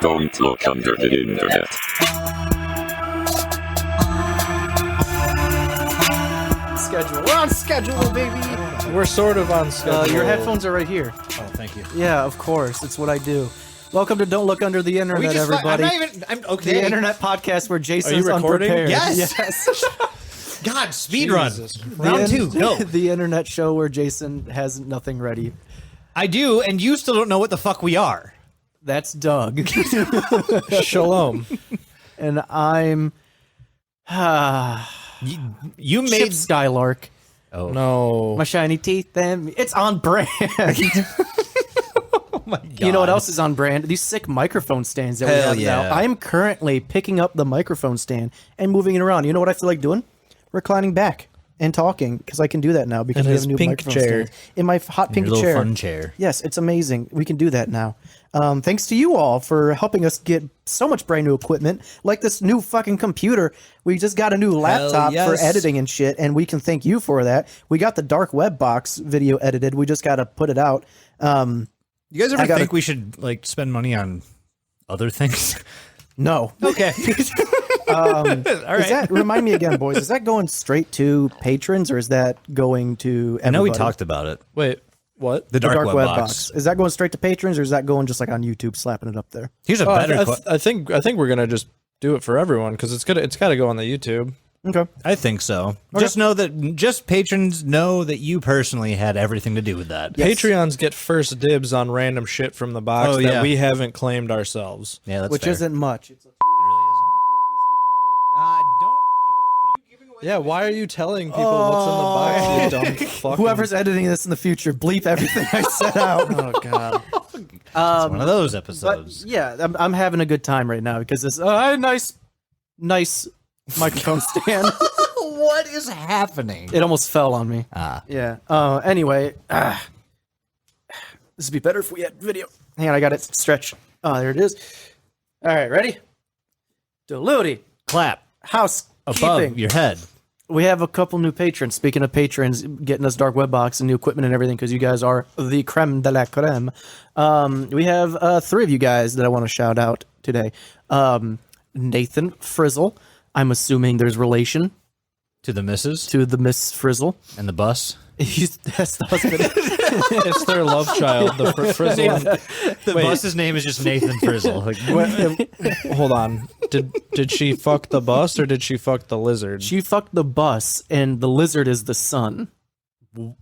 Don't look under the internet. Schedule. We're on schedule, baby. We're sort of on schedule. Your headphones are right here. Oh, thank you. Yeah, of course. It's what I do. Welcome to Don't Look Under the Internet, everybody. I'm okay. The internet podcast where Jason's recording? unprepared. Yes. God, speed run. Jesus. Round two, go. The internet show where Jason has nothing ready. I do, and you still don't know what the fuck we are. That's Doug. Shalom. And I'm... You Chip made Skylark. Oh No. My shiny teeth and... It's on brand. Oh my God. You know what else is on brand? These sick microphone stands that we Hell have yeah. now. I'm currently picking up the microphone stand and moving it around. You know what I feel like doing? Reclining back and talking, because I can do that now because In we have his a new pink microphone chair. stand. In my hot pink Your little chair. fun chair. Yes, it's amazing. We can do that now. Thanks to you all for helping us get so much brand new equipment, like this new fucking computer. We just got a new laptop yes. for editing and shit, and we can thank you for that. We got the dark web box video edited. We just got to put it out. You guys ever I gotta- think we should like spend money on other things? No. Okay. All right. Is that, remind me again, boys, is that going straight to patrons or is that going to everybody? I know we talked about it. Wait, what? The The dark, web, box. box. Is that going straight to patrons or is that going just like on YouTube, slapping it up there? Here's a Oh, better. I think we're gonna just do it for everyone because it's got to go on the YouTube. Okay. I think so. Just know that just patrons know that you personally had everything to do with that. Yes. Patreons get first dibs on random shit from the box Oh, that yeah. we haven't claimed ourselves. Yeah, that's Which fair. isn't much. It's It really isn't. Don't. Are you giving away? Yeah, why are you telling people what's in the box? You dumb fucking... whoever's editing this in the future, bleep everything I said out. Oh god. It's one of those But episodes. yeah, I'm having a good time right now because this nice microphone stand. What is happening? It almost fell on me. Yeah. Anyway, this would be better if we had video. Hang on, I got it stretched. Oh, there it is. All right, ready? Diluti. Clap Housekeeping. above your head. We have a couple new patrons. Speaking of patrons, getting us dark web box and new equipment and everything because you guys are the creme de la creme. We have 3 of you guys that I want to shout out today. Nathan Frizzle. I'm assuming there's relation To the missus to the Miss Frizzle. and the bus. That's the husband. It's their love child, the Frizzle. The bus's name is just Nathan Frizzle. Like, Hold on. Did she fuck the bus or did she fuck the lizard? She fucked the bus, and the lizard is the son. Who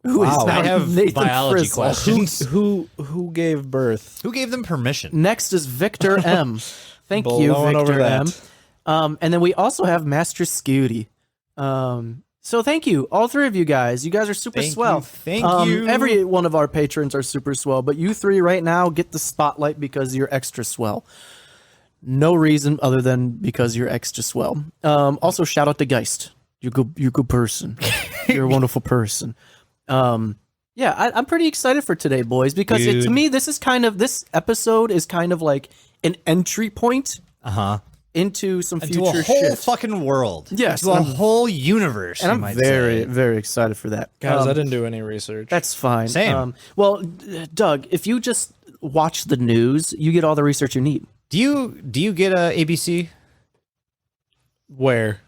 is Wow. now I have Nathan biology Frizzle. questions. Who gave birth? Who gave them permission? Next is Victor M. Thank you, Blowing over Victor M. that. And then we also have Master Scooty. So thank you, all 3 of you guys. You guys are super Thank swell. you, thank you. Every one of our patrons are super swell, but you 3 right now get the spotlight because you're extra swell. No reason other than because you're extra swell. Also, shout out to Geist. You're good person. You're a wonderful person. Yeah, I'm pretty excited for today, boys, because to Dude. me, this episode is kind of like an entry point into some Into future a whole shit. fucking world. Yes, Into a I'm- whole universe. And you I'm might very, say. very excited for that. Guys, I didn't do any research. That's fine. Same. Well, Doug, if you just watch the news, you get all the research you need. Do you get a ABC Where?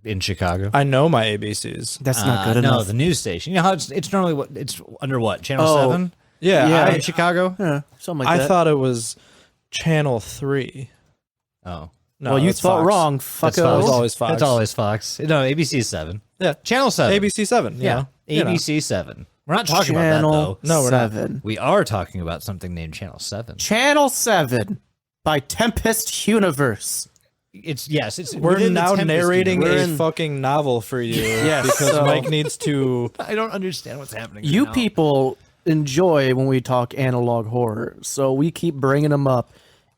in Chicago? I know my ABCs. That's not good No, enough. the news station. You know how it's normally it's under what? Channel Oh, 7? Yeah, Yeah. In Chicago? Yeah, something like I that. thought it was Channel 3. Oh. No, well, you that's thought Fox. wrong, That's fuckos. always Fox. It's always Fox. No, ABC is 7. Yeah. Channel 7. ABC 7. Yeah. You know. ABC 7. We're not talking Channel about that, though. No, we're not. 7. We are talking about something named Channel 7. Channel 7 by Tempest Universe. It's We're within the now Tempest narrating universe. a fucking novel for you. Yes, Because so- Mike needs to. I don't understand what's happening. You right now. people enjoy when we talk analog horror, so we keep bringing them up.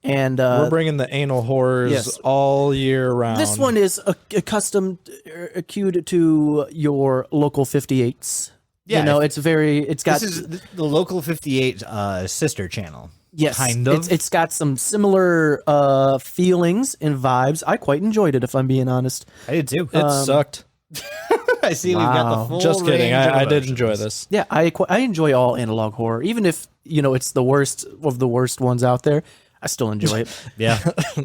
And We're bringing the anal horrors yes. all year round. this one is accustomed, cued to your local 58s. Yeah, you know, it's got This is the Local 58 sister channel. yes, kind of. It's got some similar feelings and vibes. I quite enjoyed it, if I'm being honest. I did too. It sucked. I see we've got Wow. the full Just kidding. range of I did emotions. enjoy this. Yeah, I enjoy all analog horror, even if you know it's the worst of the worst ones out there. I still enjoy it. Yeah.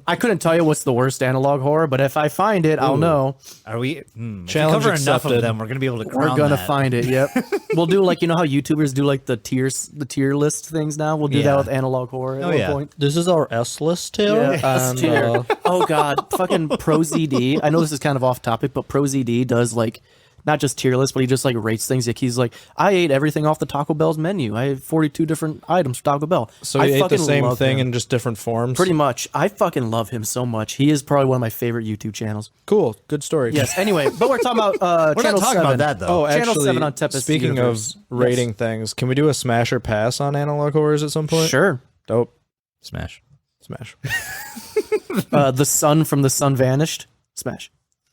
I couldn't tell you what's the worst analog horror, but if I find it, I'll know. Are we? If we Challenge cover enough of accepted. them, we're going to be able to We're crown gonna that. find it. Yep. We'll do like you know how YouTubers do like the tier list things now. We'll do Yeah. that with analog horror at Oh, one yeah. point. This is our S list tier. Yeah, and, tier. Oh god, fucking ProZD. I know this is kind of off topic, but ProZD does like not just tier list, but he just like rates things. Like he's like, I ate everything off the Taco Bell's menu. I had 42 different items for Taco Bell. so I you ate the fucking same love thing him. in just different forms. Pretty much. I fucking love him so much. He is probably one of my favorite YouTube channels. cool. Good story. Yes. Anyway, but we're talking about We're Channel not talking 7. about that, though. Oh, Channel actually, 7 on Tempest speaking Universe. of rating things, can we do a smash or pass on analog horrors at some point? Sure. Dope. Smash. Smash. The sun from the sun vanished. Smash.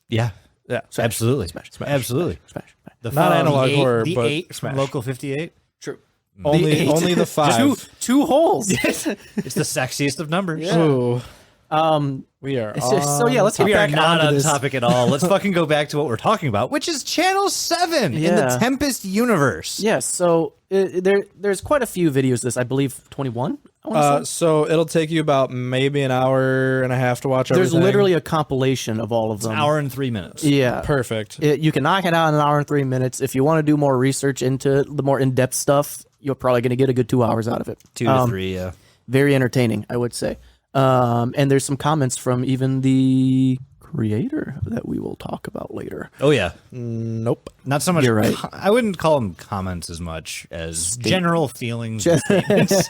Yeah. Yeah. Absolutely. Smash. Absolutely. Smash. The Not analog the horror, the but 8 Smash. from Local 58. True. Only only the 5. Two holes. It's the sexiest of numbers. Ooh, Um. we are. So yeah, let's get We are back not onto on this. topic at all. Let's fucking go back to what we're talking about, which is Channel 7 in the Yeah. Tempest universe. Yes. So there's quite a few videos. This I believe 21. I wanna say. So it'll take you about maybe an hour and a half to watch There's everything. literally a compilation of all of them. An hour and 3 minutes. Yeah. perfect. You can knock it out in an hour and 3 minutes. If you want to do more research into the more in-depth stuff, you're probably going to get a good 2 hours out of it. 2 to 3, yeah. Very entertaining, I would say. And there's some comments from even the creator that we will talk about later. Oh, yeah. Nope. Not so much. You're right. I wouldn't call them comments as much as general feelings. and statements.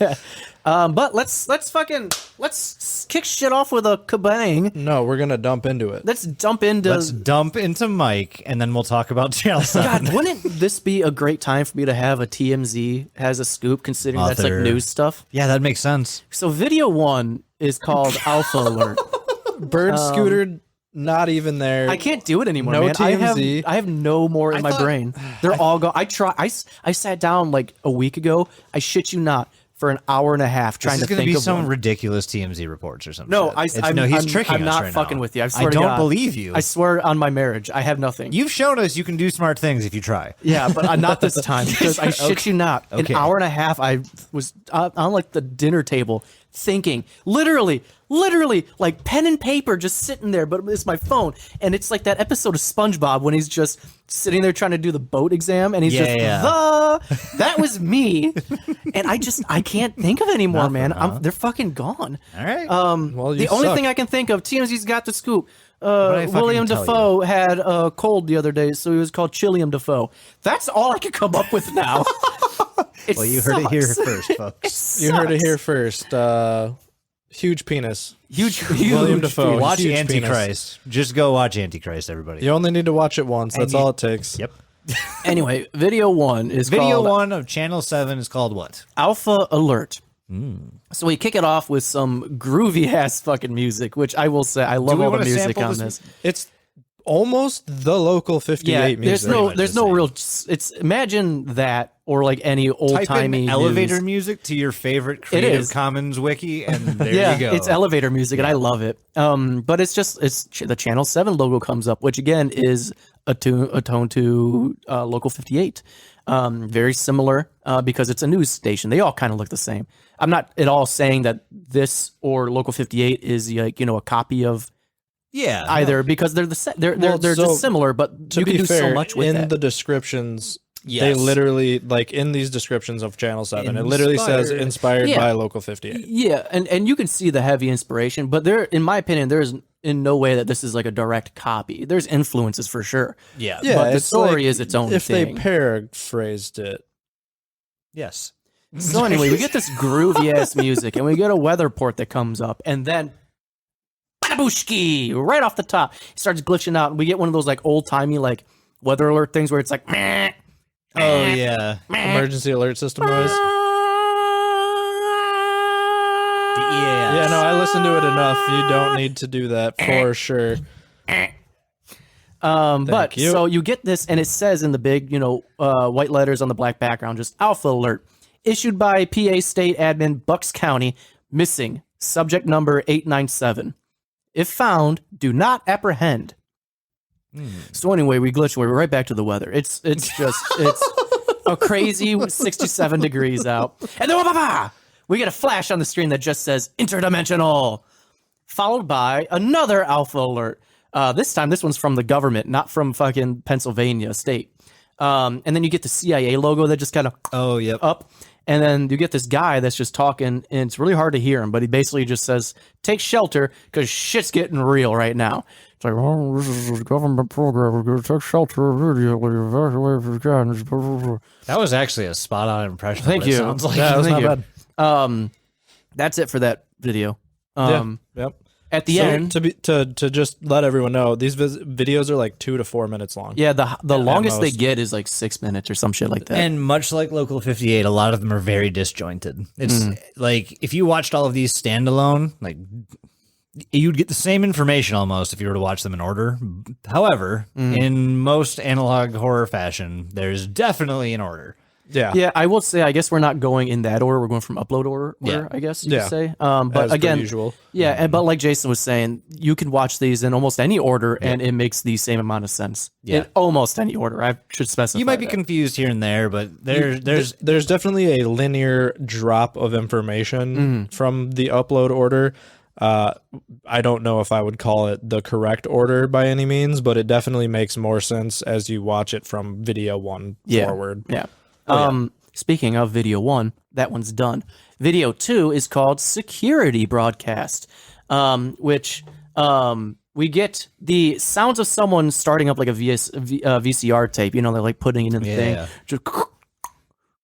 But let's kick shit off with a kabang. No, we're gonna dump into it. Let's jump into. Let's dump into Mike, and then we'll talk about Channel 7. God, wouldn't this be a great time for me to have a TMZ has a scoop, considering that's like Author. news stuff? Yeah, that makes sense. So video 1 is called Alpha Alert. Bird scooter, not even there. I can't do it anymore, No man. TMZ. I have no more in my thought- brain. They're all gone. I sat down like a week ago. I shit you not, for an hour and a half trying This is to going to think be of some one. ridiculous TMZ reports or something. No, he's I'm tricking us not right fucking now. with you. I swear to don't God. believe you. I swear on my marriage, I have nothing. You've shown us you can do smart things if you try. Yeah, but not this time because I shit you not. Okay. An hour and a half, I was on like the dinner table thinking, literally, like pen and paper just sitting there, but it's my phone. And it's like that episode of SpongeBob when he's just sitting there trying to do the boat exam and he's that was me. And I can't think of any more, man. They're fucking gone. All right. Well, you The only suck. thing I can think of, TMZ's got the scoop. did I fucking William tell Dafoe had a cold the other day, so he was called Chilliam Dafoe. That's all I can come up with now. It Well, you heard it here sucks. first, folks. You heard it sucks. here first. Huge penis. Huge William Dafoe. Watch Huge Antichrist. Just go watch Antichrist, everybody. You only need to watch it once. That's you- all it takes. Yep. Anyway, video 1 is Video called 1 of Channel 7 is called what? Alpha Alert. So we kick it off with some groovy ass fucking music, which I will say I love we all the wanna music sample on this? this. It's almost the local 58 music. There's no real. It's imagine that or like any old Type timey in elevator news. music to your favorite Creative is. Commons wiki, and there Yeah, you go. it's elevator music, and I love it. But it's the Channel 7 logo comes up, which again is a tone to Local 58. Very similar because it's a news station. They all kind of look the same. I'm not at all saying that this or Local 58 is like a copy of yeah. either because they're they're Well, they're so, just similar, but To you can be do fair, so much with in that. the descriptions, they Yes. literally, like in these descriptions of Channel 7, it literally says Inspired. inspired Yeah. by Local 58. Yeah, and you can see the heavy inspiration, but there, in my opinion, there's in no way that this is like a direct copy. There's influences for sure. Yeah. Yeah, But the it's story like is its own if thing. they paraphrased it. Yes. So anyway, we get this groovy ass music, and we get a weather report that comes up, and then booshki right off the top, it starts glitching out, and we get one of those like old timey like weather alert things where it's like, meh, Oh yeah. Emergency alert system noise. Yeah. Yeah, no, I listened to it enough. You don't need to do that for sure. But you. so you get this, and it says in the big, white letters on the black background, just alpha alert issued by PA State Admin Bucks County, missing, subject number 897. If found, do not apprehend. So anyway, we glitch. We're right back to the weather. It's a crazy 67 degrees out, and then we get a flash on the screen that just says interdimensional, followed by another alpha alert. This time, this one's from the government, not from fucking Pennsylvania state. And then you get the CIA logo that just kind of up. And then you get this guy that's just talking, and it's really hard to hear him, but he basically just says, take shelter, because shit's getting real right now. It's like, oh, this is a government program. We're going to take shelter immediately. That was actually a spot-on impression. Thank of what you. It sounds like. Yeah, that was Thank not you. bad. That's it for that video. Yep. At the end, to just let everyone know, these videos are like 2 to 4 minutes long. yeah, the longest they most. get is like 6 minutes or some shit like that. And much like Local 58, a lot of them are very disjointed. It's like if you watched all of these standalone, like you'd get the same information almost if you were to watch them in order. However, in most analog horror fashion, there's definitely an order. Yeah, I will say, I guess we're not going in that order. We're going from upload order, I guess you could say. But As per again, usual. but like Jason was saying, you can watch these in almost any order, and it makes the same amount of sense. Yeah. In almost any order. I should specify. You might be that. confused here and there, but there's definitely a linear drop of information from the upload order. I don't know if I would call it the correct order by any means, but it definitely makes more sense as you watch it from video 1 forward. Yeah. Speaking of video 1, that one's done. Video 2 is called Security Broadcast, which we get the sounds of someone starting up like a VCR tape. They're like putting it in the thing. Just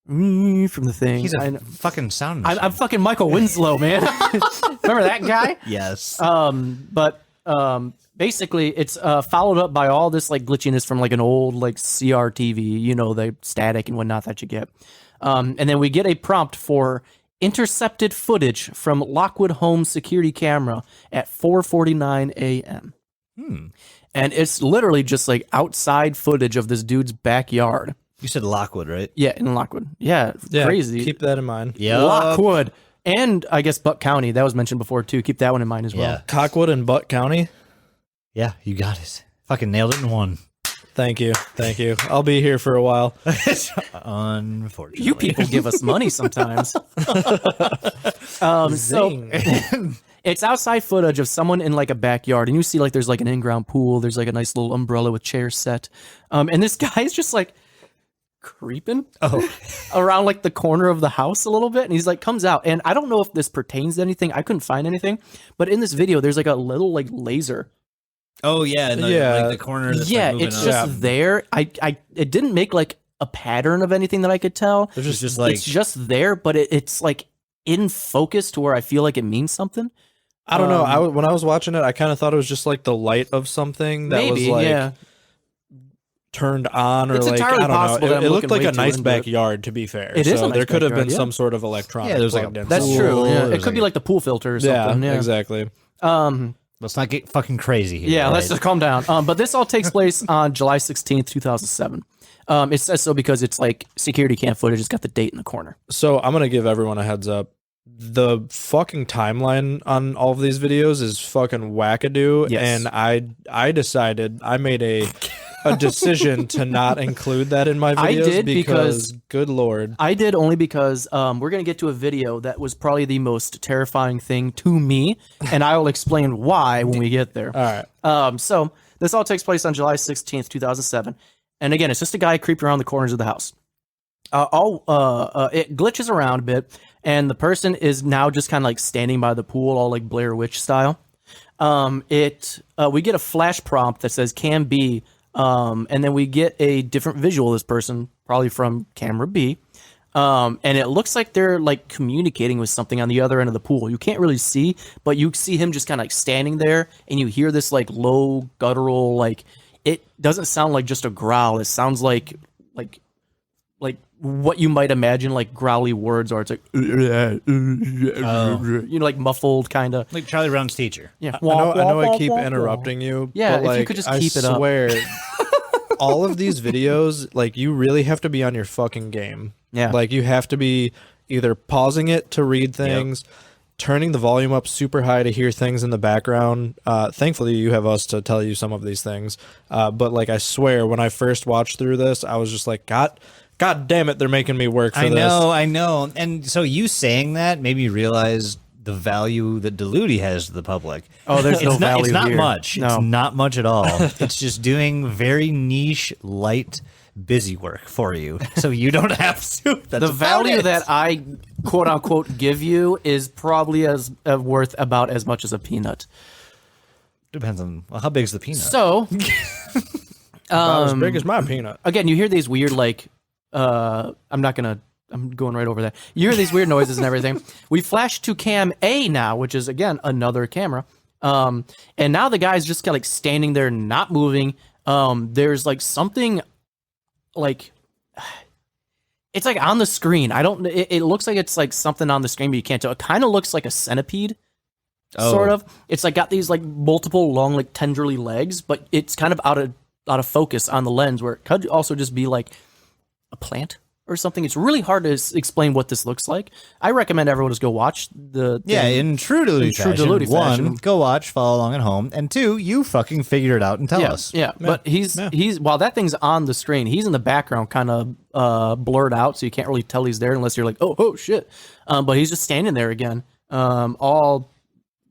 from the thing. he's a fucking sound machine. I'm fucking Michael Winslow, man. Remember that guy? Yes. But basically, it's followed up by all this like glitchiness from like an old like CRTV, the static and whatnot that you get. And then we get a prompt for intercepted footage from Lockwood home security camera at 4:49 a.m. And it's literally just like outside footage of this dude's backyard. You said Lockwood, right? Yeah, in Lockwood. Yeah, crazy. Keep that in mind. Yeah. Lockwood. And I guess Buck County. That was mentioned before, too. Keep that one in mind as well. Yeah. Cockwood and Butt County. Yeah, you got it. Fucking nailed it in one. Thank you. I'll be here for a while. Unfortunately. You people give us money sometimes. So it's outside footage of someone in like a backyard, and you see like there's like an in-ground pool. There's like a nice little umbrella with chairs set. And this guy's just like creeping around like the corner of the house a little bit, and he's like comes out, and I don't know if this pertains to anything. I couldn't find anything, but in this video there's like a little like laser. Oh yeah, like the corner. That's like moving it's up. just there. It didn't make like a pattern of anything that I could tell. It's just like it's just there, but it's like in focus to where I feel like it means something. I don't know. When I was watching it, I kind of thought it was just like the light of something that was like turned on, or It's like entirely I don't possible know. that It I'm looked looking like a way too nice into it. backyard. To be fair, It is a nice there could have backyard, been yeah. some sort of electronic. there's like plugged in. That's Pool, true. Yeah. there's It could be like the pool filter or something. Yeah, exactly. Let's not get fucking crazy here. Yeah, right? let's just calm down. But this all takes place on July 16th, 2007. It says so because it's like security cam footage. It's got the date in the corner. So I'm gonna give everyone a heads up. The fucking timeline on all of these videos is fucking wackadoo, Yes. and I decided I made a decision to not include that in my videos. I did because good lord, I did only because we're going to get to a video that was probably the most terrifying thing to me, and I will explain why when we get there. all right. So this all takes place on July 16th, 2007. And again, it's just a guy creeping around the corners of the house. It glitches around a bit, and the person is now just kind of like standing by the pool, all like Blair Witch style. We get a flash prompt that says "can be," and then we get a different visual of this person, probably from camera B. And it looks like they're like communicating with something on the other end of the pool. You can't really see, but you see him just kind of like standing there, and you hear this like low guttural, like it doesn't sound like just a growl. It sounds like what you might imagine like growly words are. It's like, like muffled kind of. Like Charlie Brown's teacher. Yeah. I know I keep interrupting you. Yeah, but if you could just keep it I up. swear, all of these videos, like, you really have to be on your fucking game. Yeah. Like, you have to be either pausing it to read things, turning the volume up super high to hear things in the background. Thankfully, you have us to tell you some of these things. But, like, I swear, when I first watched through this, I was just like, God damn it, they're making me work for this. I know. And so you saying that made me realize the value that Diluti has to the public. Oh, there's no value It's not here. much. No. It's not much at all. It's just doing very niche, light, busy work for you, so you don't have to. That's The value about it. that I quote unquote give you is probably as worth about as much as a peanut. Depends on how big's the peanut. So About as big as my peanut. again, you hear these weird like I'm going right over that. You hear these weird noises and everything. We flash to cam A now, which is again another camera. And now the guy's just kind of like standing there, not moving. There's like something like it's like on the screen. It looks like it's like something on the screen, but you can't tell. It kind of looks like a centipede. Sort of. It's like got these like multiple long, like tendrily legs, but it's kind of out of focus on the lens, where it could also just be like a plant or something. It's really hard to explain what this looks like. I recommend everyone just go watch the thing. in true Diluti fashion. One, go watch, follow along at home, and two, you fucking figure it out and tell us. Yeah, but he's while that thing's on the screen, he's in the background, kind of blurred out, so you can't really tell he's there unless you're like, oh shit. But he's just standing there again, all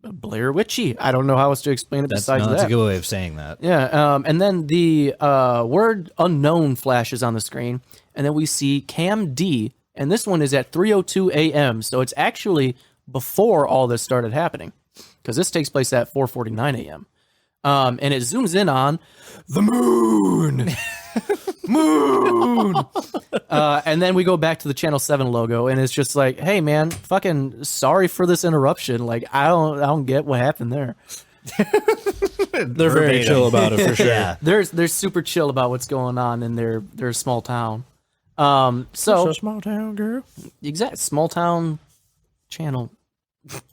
Blair Witchy. I don't know how else to explain it besides That's that. a good way of saying that. Yeah, and then the word unknown flashes on the screen, and then we see Cam D, and this one is at 3:02 a.m., so it's actually before all this started happening, because this takes place at 4:49 a.m. And it zooms in on the moon. And then we go back to the Channel 7 logo, and it's just like, hey man, fucking sorry for this interruption. Like, I don't get what happened there. They're very chill about it, for sure. Yeah. They're super chill about what's going on in their small town. It's So a small town girl. exact small town channel.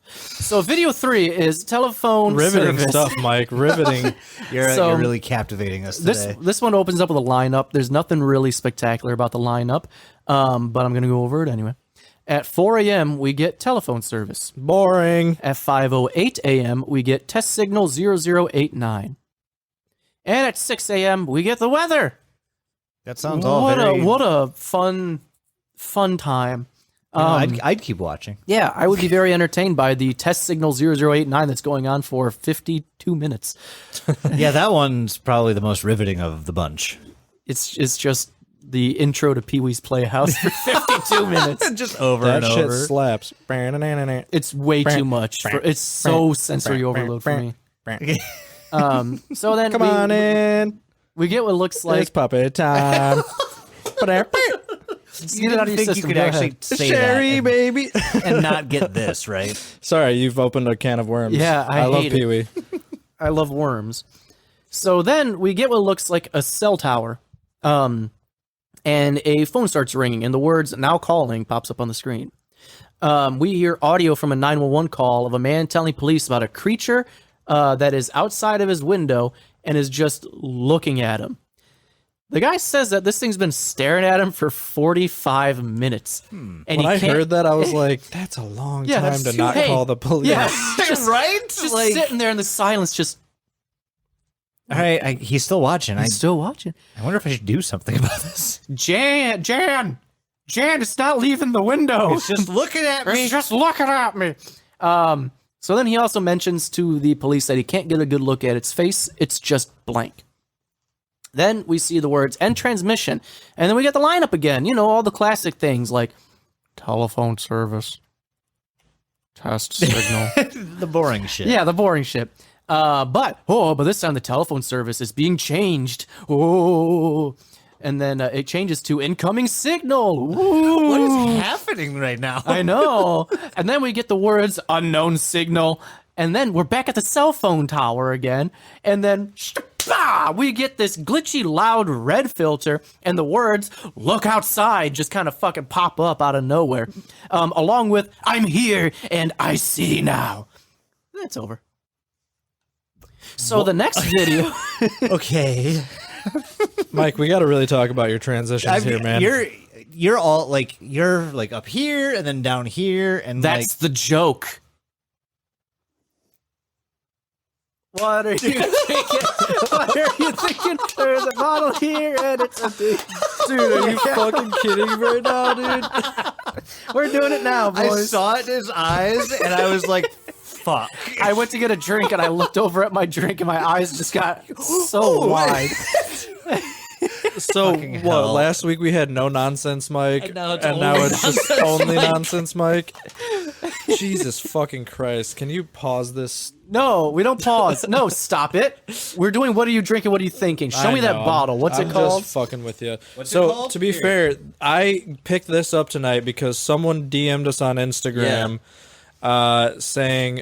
So video 3 is telephone Riveting service. stuff, Mike. Riveting. You're really captivating us today. This one opens up with a lineup. There's nothing really spectacular about the lineup, but I'm going to go over it anyway. At 4 a.m., we get telephone service. Boring. At 5:08 a.m., we get test signal 0089. And at 6 a.m., we get the weather. That sounds all What a fun time. I'd keep watching. Yeah, I would be very entertained by the test signal 0089 that's going on for 52 minutes. Yeah, that one's probably the most riveting of the bunch. It's just the intro to Pee-wee's Playhouse for 52 minutes. Just over That and shit over. slaps. It's way too much. It's so sensory overload for me. So then Come on in. we get what looks like It's puppet time. get it out of your think system. you could Go actually ahead. say Sherry, that baby. and not get this, right? Sorry, you've opened a can of worms. Yeah, I love hate it. Pee-wee. I love worms. So then we get what looks like a cell tower. And a phone starts ringing, and the words "now calling" pops up on the screen. We hear audio from a 911 call of a man telling police about a creature that is outside of his window and is just looking at him. The guy says that this thing's been staring at him for 45 minutes. And When I can't- heard that, I was like, that's a long Yeah, time that's to too- not hey, call the police. Yeah, just, Right? Just Like- sitting there in the silence, just All right, he's still watching. I still watching. wonder if I should do something about this. Jan, it's not leaving the window. It's just looking at He's just looking at me. So then he also mentions to the police that he can't get a good look at its face. It's just blank. Then we see the words "end transmission," and then we get the lineup again. You know, all the classic things like telephone service, test signal. the boring shit. Yeah, the boring shit. But this time the telephone service is being changed. Oh, and then it changes to incoming signal. Ooh. What is happening right now? I know. And then we get the words unknown signal. And then we're back at the cell phone tower again. And then we get this glitchy, loud red filter, and the words "look outside" just kind of fucking pop up out of nowhere, along with "I'm here and I see now." That's over. So the next video, Okay. Mike, we got to really talk about your transitions here, man. You're all like you're like up here and then down here and that's the joke. What are you thinking? What are you thinking? There's a bottle here and it's empty. Dude, are you fucking kidding me right now, dude? We're doing it now, I boys. saw it in his eyes and I was like, fuck. I went to get a drink and I looked over at my drink and my eyes just got so wide. So Fucking what? hell. Last week we had no nonsense, Mike, And now it's just only nonsense, Mike. Jesus fucking Christ! Can you pause this? No, we don't pause. No, stop it. We're doing what are you drinking? What are you thinking? Show I me that know, bottle. What's I'm it called? Just fucking with you. What's it So called? to be Here. fair, I picked this up tonight because someone DM'd us on Instagram, saying.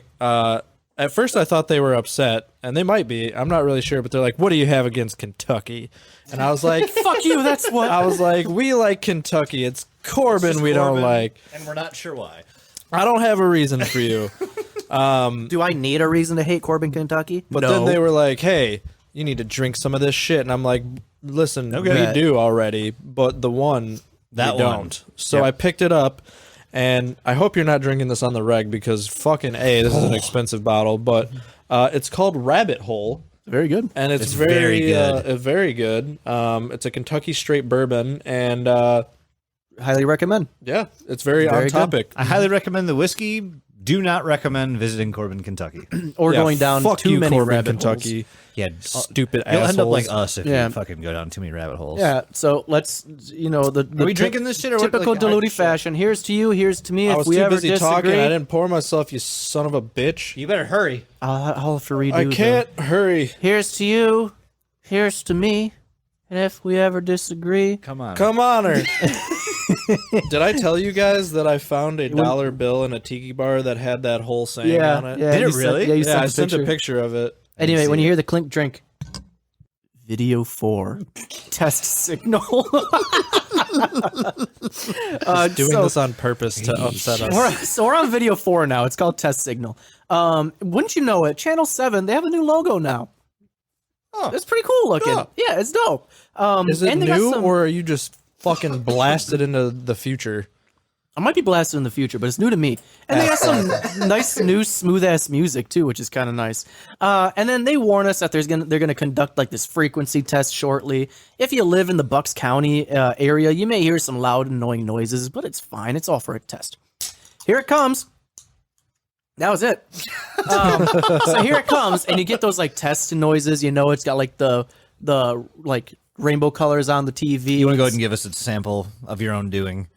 At first, I thought they were upset, and they might be. I'm not really sure, but they're like, "What do you have against Kentucky?" And I was like, Fuck you. That's what. "I was like, we like Kentucky. It's Corbin we don't like. And we're not sure why. I don't have a reason for you." Do I need a reason to hate Corbin, Kentucky? But then they were like, "Hey, you need to drink some of this shit," and I'm like, "Listen, we do already, but the one That we one. don't." So I picked it up. And I hope you're not drinking this on the reg because fucking A, this is an expensive bottle, but it's called Rabbit Hole. Very good. And it's very good. Very good. It's a Kentucky straight bourbon, and Highly recommend. yeah, it's very Very on good. topic. I highly recommend the whiskey. Do not recommend visiting Corbin, Kentucky. Or Yeah, going down fuck too you, many Corbin, rabbit Kentucky. holes. Yeah, Stupid you'll end up like assholes. us if Yeah. you fucking go down too many rabbit holes. Yeah, so let's, the Are we drinking this shit or what? typical Like, Diluti fashion. Here's to you, here's to me. I If was we too ever busy disagree, talking. I didn't pour myself, you son of a bitch. You better hurry. I'll have to redo. I can't hurry. Here's to you, here's to me, and if we ever disagree, Come on. Come on, her. Did I tell you guys that I found a dollar bill in a tiki bar that had that whole saying yeah, on it? yeah. Did you it really? Yeah, you Yeah, I sent sent a a picture. picture of it. Anyway, see when you it. hear the clink, drink. Video 4. Test signal. Doing this on purpose to upset us. We're on video 4 now. It's called Test Signal. Wouldn't you know it? Channel 7, they have a new logo now. Oh. It's pretty cool looking. Oh. Yeah, it's dope. Is it and they got new some- or are you just fucking blasted into the future? I might be blasted in the future, but it's new to me. And they got some nice, new, smooth-ass music, too, which is kind of nice. And then they warn us that they're gonna conduct, like, this frequency test shortly. If you live in the Bucks County area, you may hear some loud, annoying noises, but it's fine. It's all for a test. Here it comes. That was it. So here it comes, and you get those, like, test noises. You know it's got, like, the like, rainbow colors on the TV. You want to go ahead and give us a sample of your own doing?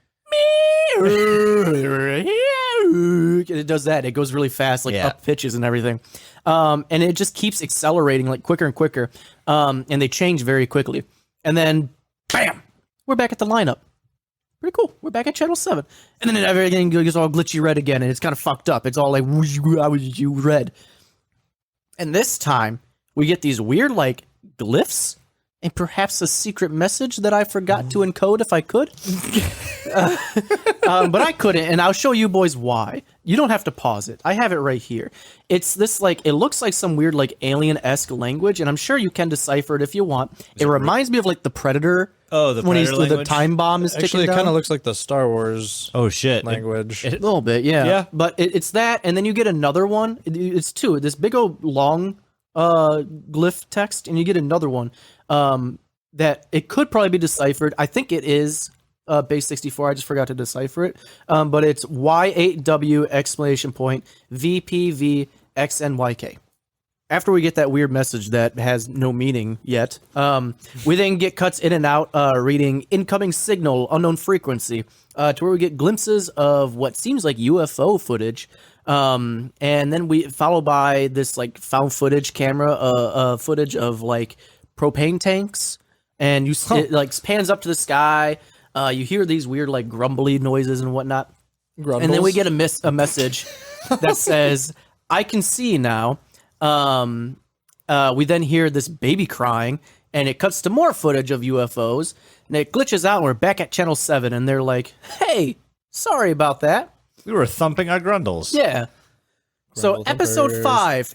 It does that. It goes really fast, like up pitches and everything. And it just keeps accelerating like quicker and quicker. And they change very quickly. And then, bam, we're back at the lineup. Pretty cool. We're back at channel 7. And then everything goes all glitchy red again, and it's kind of fucked up. It's all like red. And this time, we get these weird like glyphs and perhaps a secret message that I forgot to encode if I could. But I couldn't, and I'll show you boys why. You don't have to pause it. I have it right here. It's this like, it looks like some weird like alien-esque language, and I'm sure you can decipher it if you want. It reminds me of like the Predator. Oh, the when Predator the language? time bomb is Actually, it ticking kind down. of looks like the Star Wars Oh shit! language. A little bit, yeah. Yeah. But it's that, and then you get another one. It's two. This big old long glyph text, and you get another one that it could probably be deciphered. I think it is base 64. I just forgot to decipher it. But it's Y8W exclamation point VPVXNYK. After we get that weird message that has no meaning yet, we then get cuts in and out reading incoming signal, unknown frequency, to where we get glimpses of what seems like UFO footage. And then we follow by this like found footage camera footage of like propane tanks, and it like pans up to the sky. You hear these weird like grumbly noises and whatnot. Grumbles. And then we get a message that says, "I can see now. We then hear this baby crying, and it cuts to more footage of UFOs, and it glitches out, and we're back at Channel 7, and they're like, hey, sorry about that. We were thumping our grundles. Yeah. So Grundle episode thumpers. 5,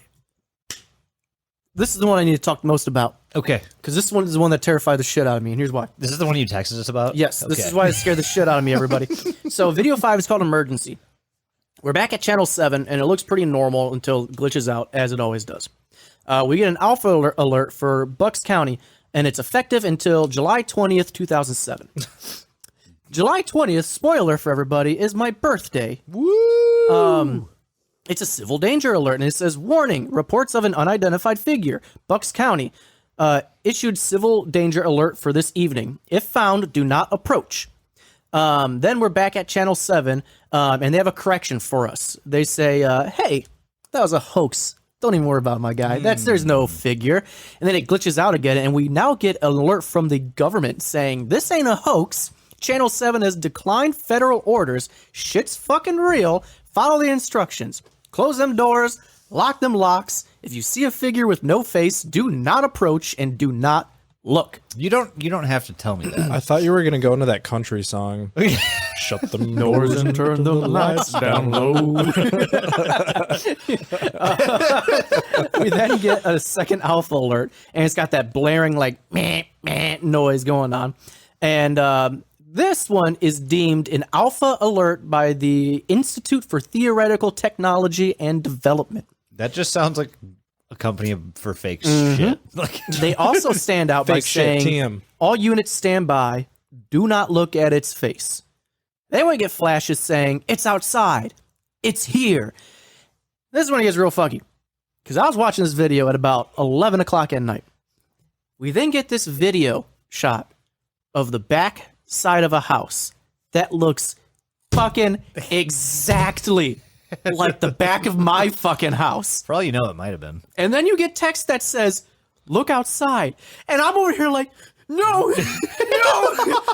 this is the one I need to talk most about, Okay. because this one is the one that terrified the shit out of me, and here's why. This is the one you texted us about? Yes, this Okay. is why it scared the shit out of me, everybody. So video 5 is called Emergency. We're back at Channel 7, and it looks pretty normal until it glitches out, as it always does. We get an alpha alert for Bucks County, and it's effective until July 20th, 2007. July 20th, spoiler for everybody, is my birthday. Woo! It's a civil danger alert, and it says, warning, reports of an unidentified figure. Bucks County issued civil danger alert for this evening. If found, do not approach. Then we're back at Channel 7, and they have a correction for us. They say, hey, that was a hoax. Don't even worry about it, my guy. There's no figure. And then it glitches out again, and we now get an alert from the government saying, this ain't a hoax. Channel 7 has declined federal orders. Shit's fucking real. Follow the instructions. Close them doors. Lock them locks. If you see a figure with no face, do not approach and do not look. You don't have to tell me that. I thought you were gonna go into that country song. Shut the doors and turn the lights down low. We then get a second alpha alert, and it's got that blaring like meh, meh noise going on. And this one is deemed an alpha alert by the Institute for Theoretical Technology and Development. That just sounds like a company for fake shit. Like, They also stand out by Fake shit, saying, TM. all units stand by, do not look at its face. Then we get flashes saying, it's outside, it's here. This is when it gets real funky, because I was watching this video at about 11 o'clock at night. We then get this video shot of the back side of a house that looks fucking exactly like the back of my fucking house. for all you know, it might have been. And then you get text that says, look outside. And I'm over here like, no, no,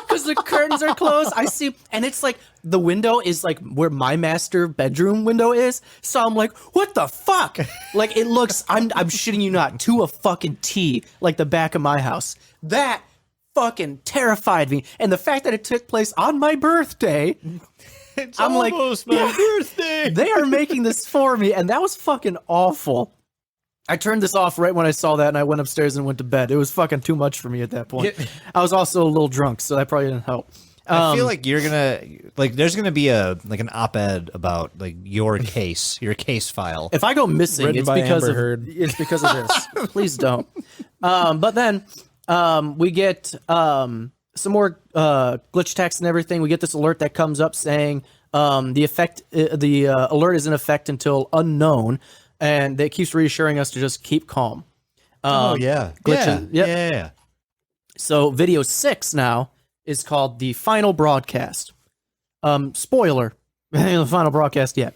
because the curtains are closed. I see, and it's like the window is like where my master bedroom window is. So I'm like, what the fuck? Like it looks, I'm shitting you not, to a fucking T, like the back of my house. That fucking terrified me. And the fact that it took place on my birthday, I'm like, my birthday. they are making this for me, and that was fucking awful. I turned this off right when I saw that, and I went upstairs and went to bed. It was fucking too much for me at that point. I was also a little drunk, so that probably didn't help. I feel like you're gonna there's gonna be an op-ed about like your case file. If I go missing, Written it's by because Amber of Heard. it's because of this. Please don't. But then we get some more glitch text and everything. We get this alert that comes up saying the alert is in effect until unknown, and it keeps reassuring us to just keep calm. Yeah. glitching. Yep. Yeah. So video 6 now is called the final broadcast. Spoiler, the final broadcast yet.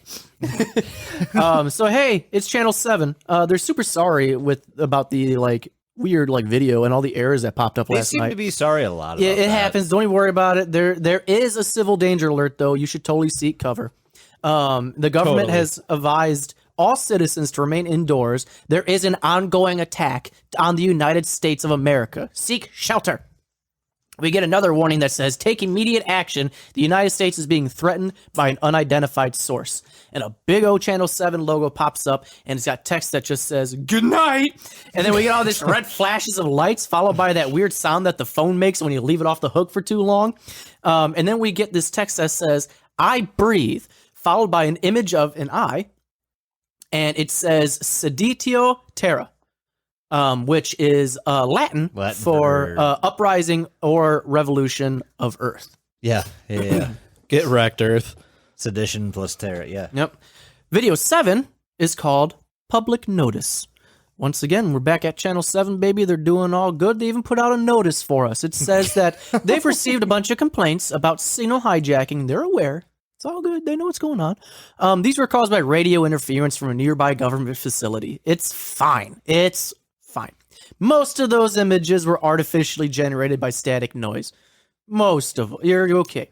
So hey, it's Channel 7. They're super sorry about the weird video and all the errors that popped up They last seem night. to be sorry a lot about Yeah, it that. happens. Don't even worry about it. There is a civil danger alert though. You should totally seek cover. The government Totally. has advised all citizens to remain indoors. There is an ongoing attack on the United States of America. Seek shelter. We get another warning that says, take immediate action. The United States is being threatened by an unidentified source. And a big O Channel 7 logo pops up, and it's got text that just says, good night. And then we get all this red flashes of lights, followed by that weird sound that the phone makes when you leave it off the hook for too long. And then we get this text that says, I breathe, followed by an image of an eye. And it says, seditio terra. Which is Latin Latin for for- uprising or revolution of Earth. Yeah. Get wrecked, Earth. Sedition plus terror. Yeah. Yep. Video 7 is called Public Notice. Once again, we're back at Channel 7, baby. They're doing all good. They even put out a notice for us. It says that they've received a bunch of complaints about signal hijacking. They're aware. It's all good. They know what's going on. These were caused by radio interference from a nearby government facility. It's fine. It's fine. Most of those images were artificially generated by static noise. Most of them. You're okay.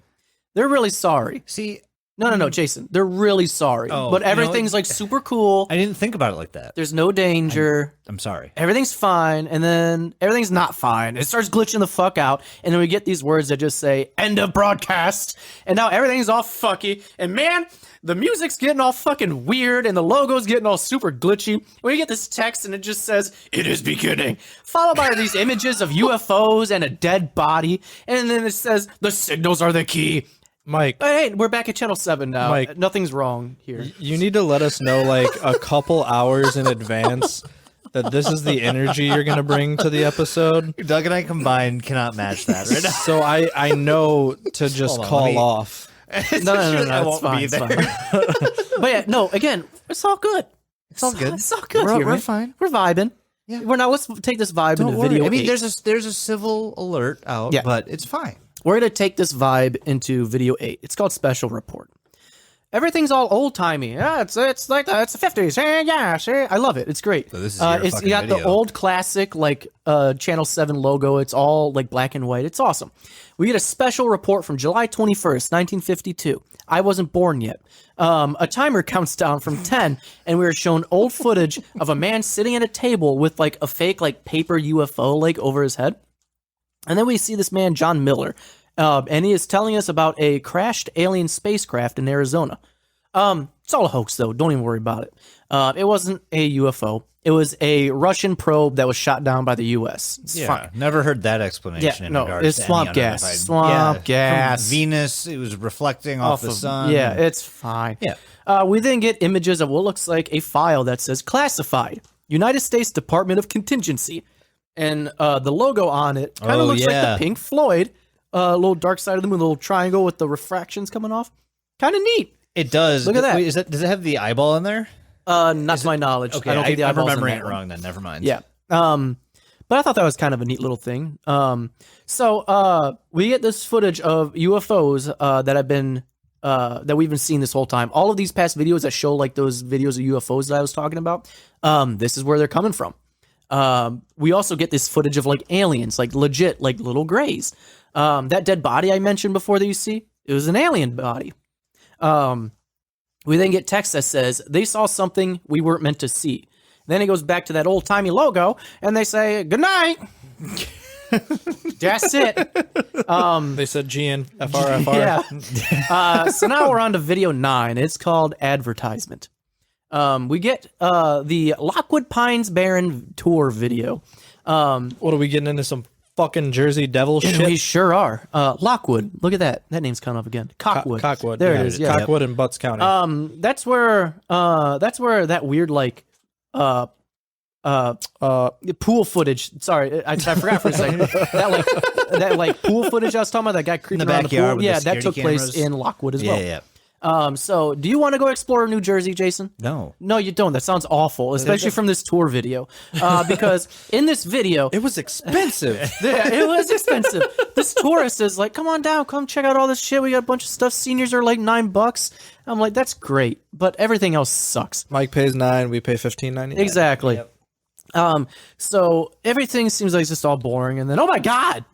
They're really sorry. See, No, Jason. They're really sorry, but everything's like super cool. I didn't think about it like that. There's no danger. I'm sorry. Everything's fine, and then everything's not fine. It starts glitching the fuck out, and then we get these words that just say "end of broadcast," and now everything's all fucky. And man, the music's getting all fucking weird, and the logo's getting all super glitchy. We get this text, and it just says "it is beginning," followed by these images of UFOs and a dead body, and then it says "the signals are the key." Mike, Hey, we're back at Channel 7 now. Mike. Nothing's wrong here. you need to let us know like a couple hours in advance that this is the energy you're going to bring to the episode. Doug and I combined cannot match that right now. So I know to just Hold on, call let me- off. No, I it's won't fine. be It's there. fine. But yeah, no, again, it's all good. It's all good. It's all good. We're- here, we're man. fine. We're vibing. Yeah. We're now. Let's take this vibe Don't into worry. video. I mean, 8. there's a civil alert out, Yeah. but it's fine. We're gonna take this vibe into video 8. It's called Special Report. Everything's all old timey. Yeah, it's like it's the 50s. Yeah, see, I love it. It's great. So this is your it's fucking you got the video. old classic like Channel 7 logo. It's all like black and white. It's awesome. We get a special report from July 21st, 1952. I wasn't born yet. A timer counts down from 10, and we were shown old footage of a man sitting at a table with like a fake like paper UFO like over his head. And then we see this man, John Miller, and he is telling us about a crashed alien spacecraft in Arizona. It's all a hoax, though. Don't even worry about it. It wasn't a UFO. It was a Russian probe that was shot down by the U.S. It's fine. Never heard that explanation. Yeah, in no, regards it's to swamp any gas. unidentified- Swamp from gas. Venus. It was reflecting off the sun. Yeah, it's fine. Yeah. We then get images of what looks like a file that says classified, United States Department of Contingency. And the logo on it kind of looks like the Pink Floyd, little Dark Side of the Moon, little triangle with the refractions coming off. Kind of neat. It does. Look at that. Wait, does it have the eyeball in there? Not to my knowledge. Okay, I don't think the I'm eyeball's in remembering that it one. wrong then. Never mind. Yeah. But I thought that was kind of a neat little thing. So we get this footage of UFOs that have been that we've been seeing this whole time. All of these past videos that show like those videos of UFOs that I was talking about. This is where they're coming from. We also get this footage of like aliens, like legit, like little grays. That dead body I mentioned before that you see, it was an alien body. We then get text that says they saw something we weren't meant to see. Then it goes back to that old timey logo, and they say good night. That's it. They said GNFRFR. Yeah. So now we're on to video 9. It's called Advertisement. We get the Lockwood Pines Barren tour video. What are we getting into some fucking Jersey Devil We shit? sure are. Lockwood. Look at that. That name's coming up again. Cockwood. Cockwood. There it is. Yeah. Cockwood and Butts County. That's where that weird like pool footage. Sorry, I forgot for a second. that like pool footage I was talking about. That guy creeping the around the backyard pool. with the Yeah, that security took cameras. place in Lockwood as well. Yeah. So, do you want to go explore New Jersey, Jason? No. No, you don't. That sounds awful, especially from this tour video. Because in this video, it was expensive. yeah, it was expensive. This tourist is like, "Come on down, come check out all this shit. We got a bunch of stuff. Seniors are like $9." I'm like, "That's great," but everything else sucks. Mike pays $9. We pay $15.99. Exactly. So everything seems like it's just all boring, and then oh my god,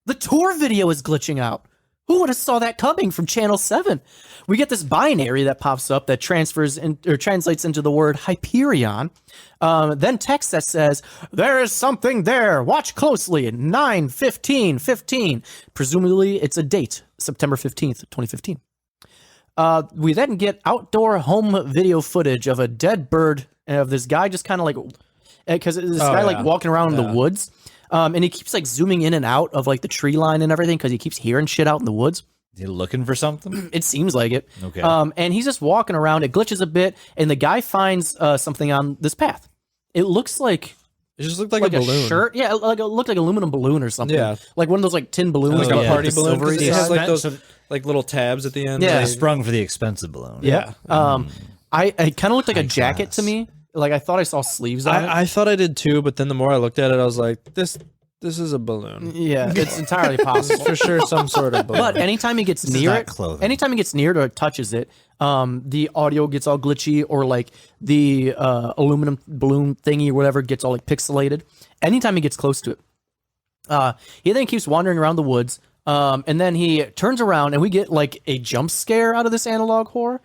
the tour video is glitching out. Who would have saw that coming from Channel 7? We get this binary that pops up that transfers in, or translates into the word Hyperion. Then text that says, "There is something there. Watch closely. 9/15/15." Presumably, it's a date, September 15th, 2015. We then get outdoor home video footage of a dead bird and of this guy just kind of like, because this guy like walking around in the woods. And he keeps like zooming in and out of like the tree line and everything because he keeps hearing shit out in the woods. Is he looking for something? It seems like it. Okay. And he's just walking around. It glitches a bit, and the guy finds something on this path. It looks like It just looked like a a balloon. shirt. Yeah, like it looked like an aluminum balloon or something. Yeah. like one of those like tin balloons, Like but a with party the balloon. 'Cause silvery it has side. like those So- like little tabs at the end. Yeah. They sprung for the expensive balloon. Yeah. I kind of looked like a jacket class. to me. Like I thought I saw sleeves on it. I thought I did too, but then the more I looked at it, I was like, this is a balloon. Yeah, it's entirely possible. For sure, some sort of balloon. But anytime he gets is near not it, clothing. anytime he gets near it or touches it, the audio gets all glitchy, or like the aluminum balloon thingy or whatever gets all like pixelated. Anytime he gets close to it, he then keeps wandering around the woods. And then he turns around and we get like a jump scare out of this analog horror,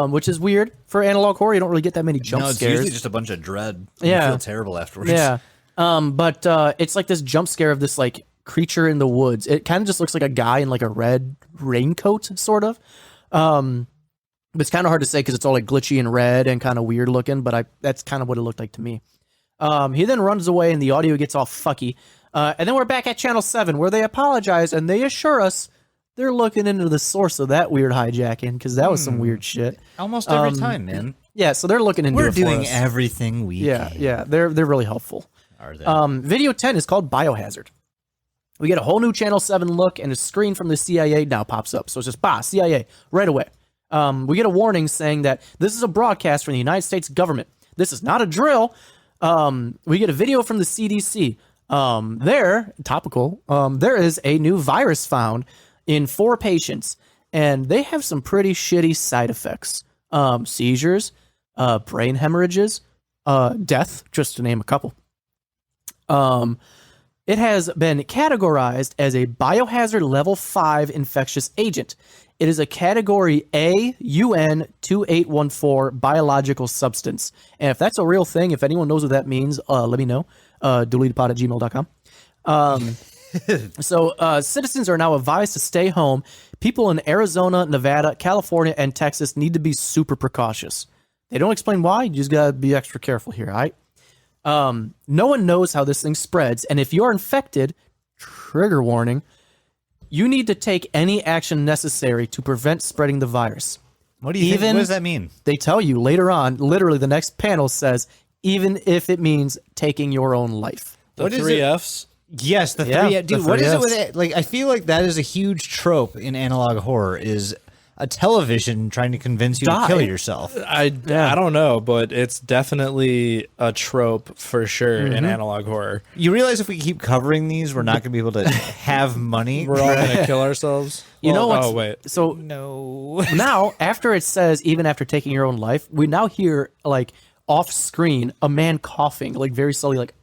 which is weird for analog horror. You don't really get that many jump No, it's scares. usually just a bunch of dread. Yeah. You feel terrible afterwards. Yeah. But it's like this jump scare of this like creature in the woods. It kind of just looks like a guy in like a red raincoat, sort of. But it's kind of hard to say because it's all like glitchy and red and kind of weird looking. But that's kind of what it looked like to me. He then runs away and the audio gets all fucky. And then we're back at Channel 7 where they apologize and they assure us they're looking into the source of that weird hijacking because that was some weird shit. Almost every time, man. Yeah, so they're looking into We're it for doing us. everything we can. Yeah, they're really helpful. Are they? Video 10 is called Biohazard. We get a whole new Channel 7 look, and a screen from the CIA now pops up. So it's just, CIA, right away. We get a warning saying that this is a broadcast from the United States government. This is not a drill. We get a video from the CDC. There is a new virus found in 4 patients, and they have some pretty shitty side effects. Seizures, brain hemorrhages, death, just to name a couple. It has been categorized as a biohazard level 5 infectious agent. It is a category A UN 2814 biological substance. And if that's a real thing, if anyone knows what that means, let me know. Deletetpod@gmail.com. So citizens are now advised to stay home. People in Arizona, Nevada, California, and Texas need to be super precautious. They don't explain why. You just gotta be extra careful here, all right? No one knows how this thing spreads, and if you're infected, trigger warning, you need to take any action necessary to prevent spreading the virus. What do you think? What does that mean? They tell you later on, literally the next panel says, even if it means taking your own life. The 3 Fs. Yes, the Yeah, 3 Dude, the what is 3 it with Fs. it? Like, I feel like that is a huge trope in analog horror, is a television trying to convince you Die. to kill yourself. I don't know, but it's definitely a trope for sure in analog horror. You realize if we keep covering these, we're not going to be able to have money. We're all gonna kill ourselves. You know what? Oh wait. So No. now, after it says, even after taking your own life, we now hear, like, off screen, a man coughing, like, very slowly, like,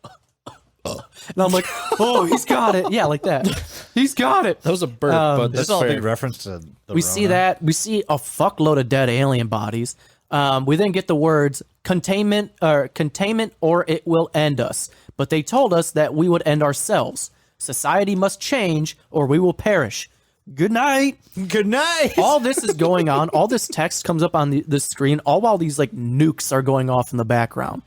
and I'm like, oh, he's got it. Yeah, like that. He's got it. That was a burp, but This that's is all a fair. big reference to the We see that. We see a fuckload of dead alien bodies. We then get the words containment or it will end us. But they told us that we would end ourselves. Society must change or we will perish. Good night. Good night. All this is going on. All this text comes up on the screen, all while these like nukes are going off in the background.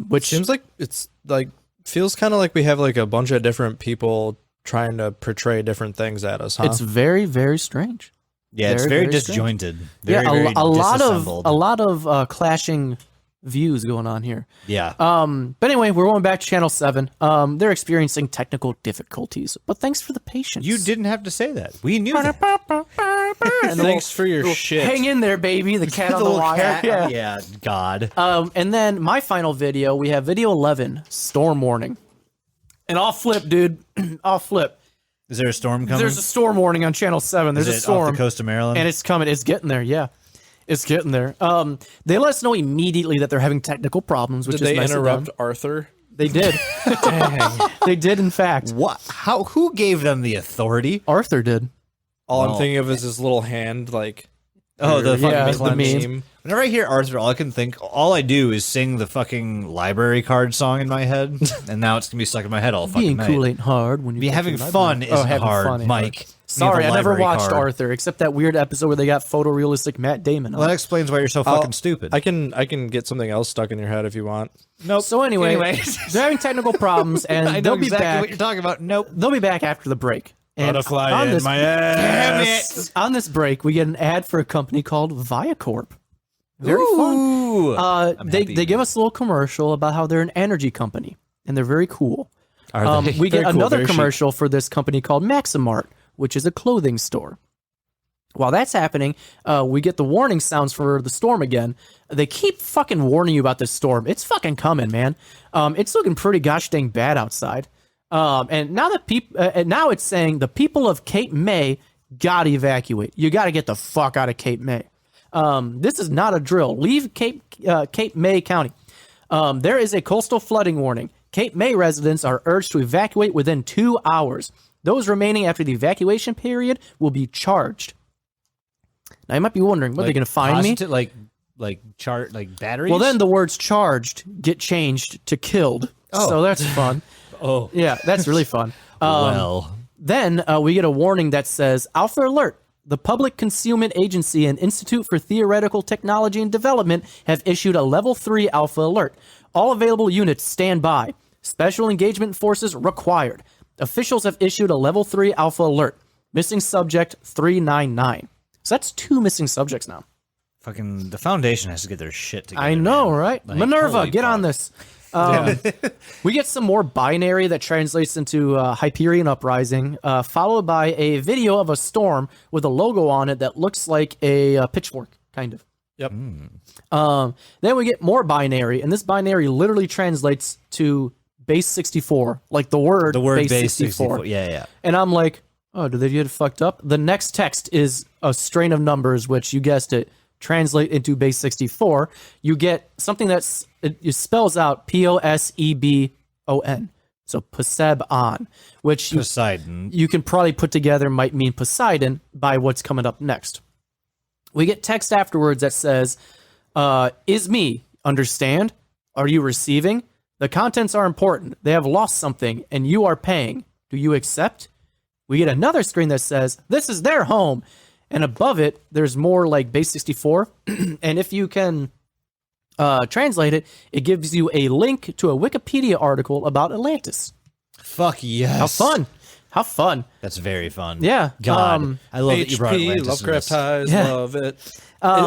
Which Seems like it's like feels kind of like we have like a bunch of different people trying to portray different things at us, huh? it's very, very strange. Yeah, it's very, very very disjointed. Yeah, Very, a lot disassembled. of clashing views going on here. Yeah. But anyway, we're going back to Channel 7. They're experiencing technical difficulties, but thanks for the patience. You didn't have to say that. We knew that. And Thanks for your shit. hang in there, baby. The cat on the Little wire. cat. Yeah. Yeah, God. And then my final video, we have video 11, storm warning. And I'll flip, dude. I'll flip. Is there a storm coming? There's a storm warning on Channel 7. There's Is a it storm. off the coast of Maryland? And it's coming. It's getting there. Yeah. It's getting there. They let us know immediately that they're having technical problems, which Did is they nice of interrupt them. Arthur? They did. They did, in fact. What? How? Who gave them the authority? Arthur did. All Oh. I'm thinking of is his little hand, like Oh, the Yeah, fucking the clenched meme. Whenever I hear Arthur, all I do is sing the fucking library card song in my head, and now it's gonna be stuck in my head all fucking Being night. cool ain't hard when you Be go having to the fun library. isn't having hard, fun ain't Mike. hard. We Sorry, have I a never library watched card. Arthur, except that weird episode where they got photorealistic Matt Damon on. Well, that explains why you're so fucking stupid. I can get something else stuck in your head if you want. Nope. So anyway, Anyways. they're having technical problems, and I know they'll be exactly back. what you're talking about. Nope. They'll be back after the break. And Butterfly on in this, my ass. Damn it. on this break, we get an ad for a company called Viacorp. Very fun. Ooh. They happy. give us a little commercial about how they're an energy company, and they're very cool. Are they? We get Very cool, another very chic. commercial for this company called Maximart, which is a clothing store. While that's happening, we get the warning sounds for the storm again. They keep fucking warning you about this storm. It's fucking coming, man. It's looking pretty gosh dang bad outside. And now that now it's saying the people of Cape May gotta evacuate. You gotta get the fuck out of Cape May. This is not a drill. Leave Cape May County. There is a coastal flooding warning. Cape May residents are urged to evacuate within 2 hours. Those remaining after the evacuation period will be charged. Now you might be wondering, what are they going to find me? Like batteries? Well, then the words charged get changed to killed. So that's fun. Yeah, that's really fun. Then we get a warning that says, Alpha Alert. The Public Concealment Agency and Institute for Theoretical Technology and Development have issued a Level 3 Alpha Alert. All available units stand by. Special engagement forces required. Officials have issued a Level 3 Alpha Alert. Missing subject 399. So that's 2 missing subjects now. Fucking the Foundation has to get their shit together. I know, man. right? Like, Minerva, get fuck. on this. We get some more binary that translates into Hyperion Uprising, followed by a video of a storm with a logo on it that looks like a pitchfork, kind of. Yep. Then we get more binary, and this binary literally translates to base 64, like the word base 64. Yeah. And I'm like, oh, did they get it fucked up? The next text is a strain of numbers, which you guessed it, translate into base 64. You get something that's it spells out Posebon. So Posebon, which Poseidon. you can probably put together might mean Poseidon by what's coming up next. We get text afterwards that says, is me, understand? Are you receiving? The contents are important. They have lost something and you are paying. Do you accept? We get another screen that says, this is their home. And above it, there's more like base 64. And if you can translate it, it gives you a link to a Wikipedia article about Atlantis. Fuck yes. How fun. How fun. That's very fun. Yeah. God. I love that you brought HP, Atlantis in Lovecraft this. ties, Yeah. love it.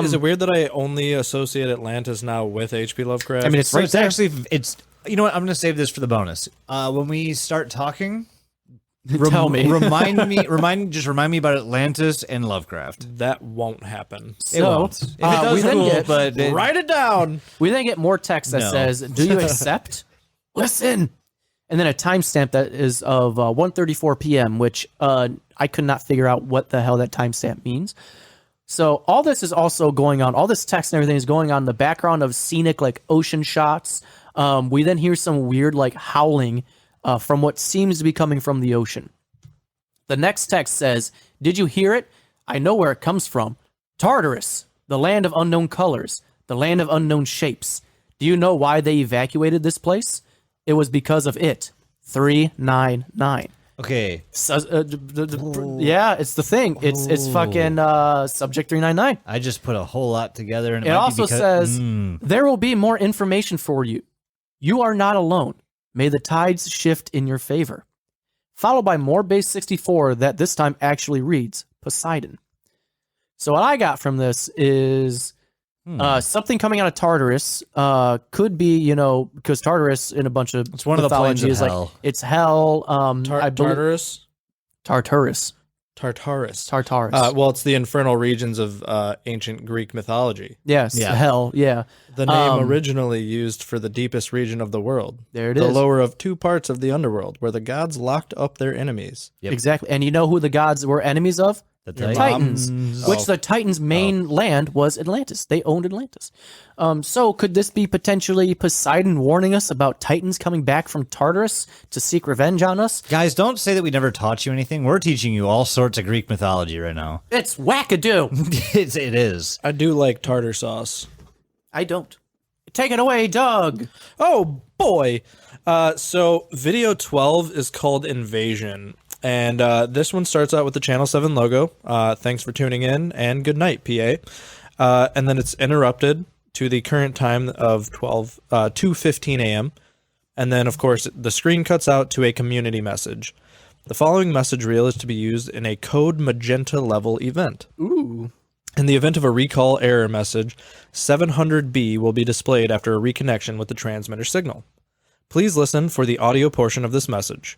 Is it weird that I only associate Atlantis now with HP Lovecraft? I mean, it's So right it's there. actually, you know what? I'm going to save this for the bonus. When we start talking, Tell me. remind me about Atlantis and Lovecraft. that won't happen. It won't. If it does, we then cool, get- but Write it down. We then get more text that No. says, do you accept? Listen. And then a timestamp that is of 1:34 p.m., which I could not figure out what the hell that timestamp means. So all this is also going on. All this text and everything is going on in the background of scenic, like, ocean shots. We then hear some weird, like, howling from what seems to be coming from the ocean. The next text says, did you hear it? I know where it comes from. Tartarus, the land of unknown colors, the land of unknown shapes. Do you know why they evacuated this place? It was because of it. 399. okay. So, yeah, it's the thing. It's fucking subject 399. I just put a whole lot together, and It also says, there will be more information for you. You are not alone. May the tides shift in your favor. Followed by more base 64 that this time actually reads Poseidon. So what I got from this is something coming out of Tartarus. Could be, because Tartarus in a bunch of It's one of the planes mythology of is hell. like, it's hell. I believe- Tartarus? Tartarus. Tartarus. Tartarus. Well, it's the infernal regions of ancient Greek mythology. yes, yeah. hell, yeah. The name originally used for the deepest region of the world. There it the is. lower of 2 parts of the underworld, where the gods locked up their enemies. Yep. Exactly. And you know who the gods were enemies of? The Titans, which Oh. the Titans' main land was Atlantis. They owned Atlantis. So could this be potentially Poseidon warning us about Titans coming back from Tartarus to seek revenge on us? Guys, don't say that we never taught you anything. We're teaching you all sorts of Greek mythology right now. It's wackadoo. It is. I do like tartar sauce. I don't. Take it away, Doug. Oh, boy. So video 12 is called Invasion. And this one starts out with the Channel 7 logo. Thanks for tuning in, and good night, PA. And then it's interrupted to the current time of 2:15 a.m. And then, of course, the screen cuts out to a community message. The following message reel is to be used in a code magenta level event. Ooh. In the event of a recall error message, 700B will be displayed after a reconnection with the transmitter signal. Please listen for the audio portion of this message.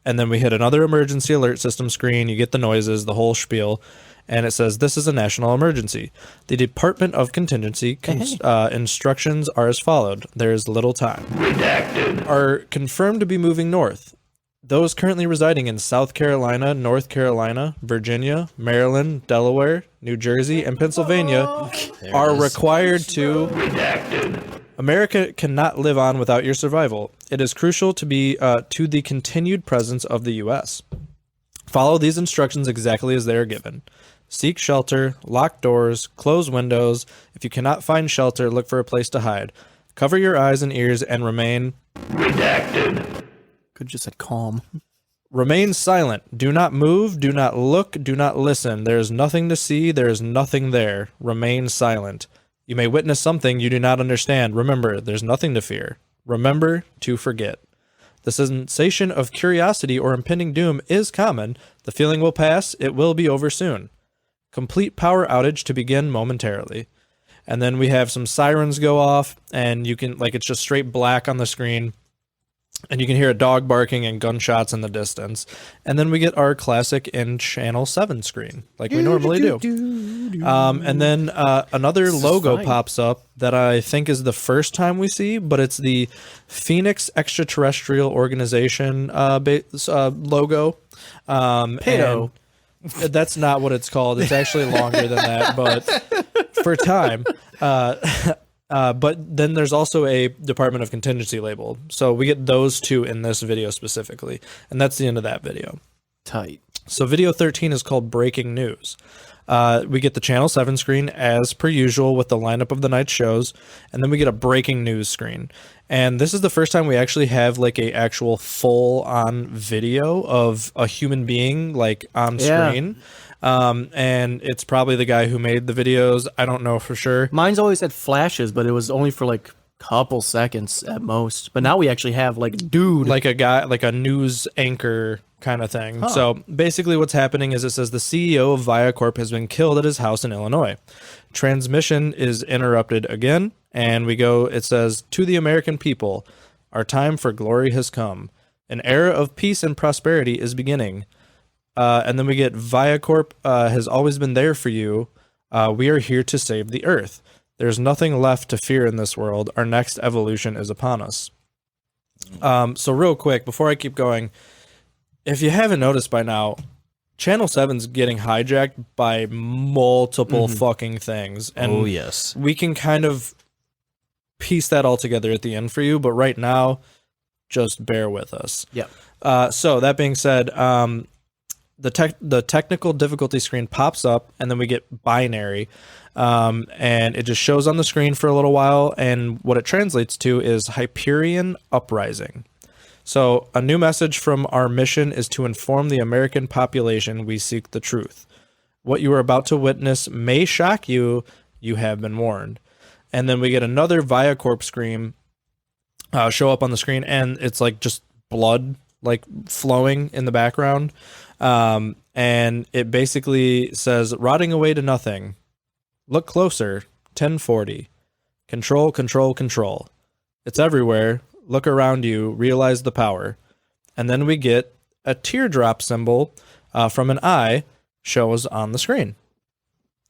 And then we hit another emergency alert system screen. You get the noises, the whole spiel, and it says, this is a national emergency. The Department of Contingency instructions are as followed. There is little time. Redacted. Are confirmed to be moving north. Those currently residing in South Carolina, North Carolina, Virginia, Maryland, Delaware, New Jersey, and Pennsylvania are required to... America cannot live on without your survival. It is crucial to be to the continued presence of the U.S. Follow these instructions exactly as they are given. Seek shelter, lock doors, close windows. If you cannot find shelter, look for a place to hide. Cover your eyes and ears and remain Could have just said calm. Remain silent. Do not move. Do not look. Do not listen. There is nothing to see. There is nothing there. Remain silent. You may witness something you do not understand. Remember, there's nothing to fear. Remember to forget. The sensation of curiosity or impending doom is common. The feeling will pass. It will be over soon. Complete power outage to begin momentarily. And then we have some sirens go off, and you can, like, it's just straight black on the screen. And you can hear a dog barking and gunshots in the distance. And then we get our classic in Channel 7 screen, like we normally do. And then another logo pops up that I think is the first time we see, but it's the Phoenix Extraterrestrial Organization logo. Pedo. That's not what it's called. It's actually longer than that, but for time. But then there's also a Department of Contingency label. So we get those two in this video specifically. And that's the end of that video. Tight. So video 13 is called Breaking News. We get the Channel 7 screen as per usual with the lineup of the night's shows. And then we get a breaking news screen. And this is the first time we actually have like a actual full on video of a human being like on screen. And it's probably the guy who made the videos. I don't know for sure. Mine's always had flashes, but it was only for like a couple seconds at most. But now we actually have like dude. Like a guy, like a news anchor kind of thing. So basically what's happening is it says the CEO of Viacorp has been killed at his house in Illinois. Transmission is interrupted again. And we go, it says, to the American people, our time for glory has come. An era of peace and prosperity is beginning. And then we get Viacorp has always been there for you. We are here to save the earth. There's nothing left to fear in this world. Our next evolution is upon us. So real quick, before I keep going, if you haven't noticed by now, Channel 7's getting hijacked by multiple fucking things. And yes. we can kind of piece that all together at the end for you. But right now, just bear with us. Yep. So that being said, the technical difficulty screen pops up, and then we get binary, and it just shows on the screen for a little while, and what it translates to is Hyperion Uprising. So a new message from our mission is to inform the American population we seek the truth. What you are about to witness may shock you. You have been warned. And then we get another Viacorp scream show up on the screen, and it's like just blood like flowing in the background. And it basically says, rotting away to nothing. Look closer. 1040. Control, control, control. It's everywhere. Look around you. Realize the power. And then we get a teardrop symbol from an eye shows on the screen.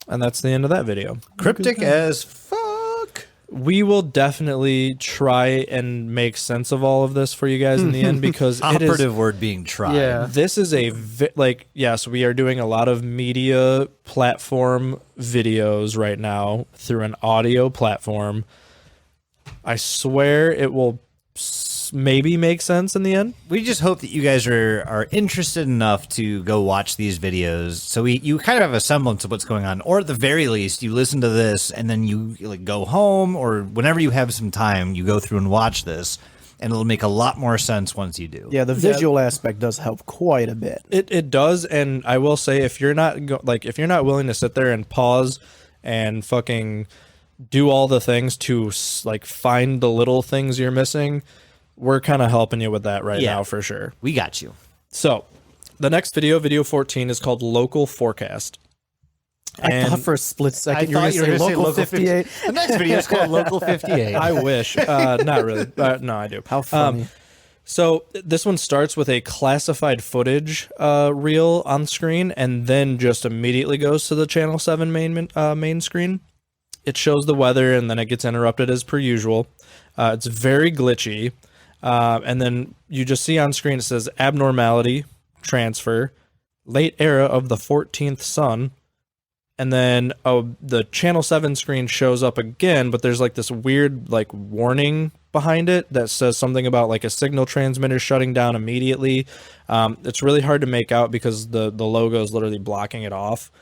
And that's the end of that video. Cryptic as fuck. We will definitely try and make sense of all of this for you guys in the end, because it is Operative word being tried. Yeah. this is a yes, we are doing a lot of media platform videos right now through an audio platform. I swear it will maybe make sense in the end. We just hope that you guys are interested enough to go watch these videos, so you kind of have a semblance of what's going on, or at the very least, you listen to this and then you like go home, or whenever you have some time, you go through and watch this, and it'll make a lot more sense once you do. Yeah, the visual aspect does help quite a bit. It does, and I will say, if you're not if you're not willing to sit there and pause and fucking do all the things to like find the little things you're missing, we're kind of helping you with that right now for sure. We got you. So the next video 14, is called Local Forecast. I thought for a split second you were going to say Local 58. The next video is called Local 58. I wish. Not really. No, I do. How funny. So this one starts with a classified footage reel on screen, and then just immediately goes to the Channel 7 main screen. It shows the weather, and then it gets interrupted as per usual. It's very glitchy. And then you just see on screen, it says abnormality, transfer, late era of the 14th sun, And then the channel 7 screen shows up again, but there's like this weird like warning behind it that says something about like a signal transmitter shutting down immediately. It's really hard to make out because the logo is literally blocking it off.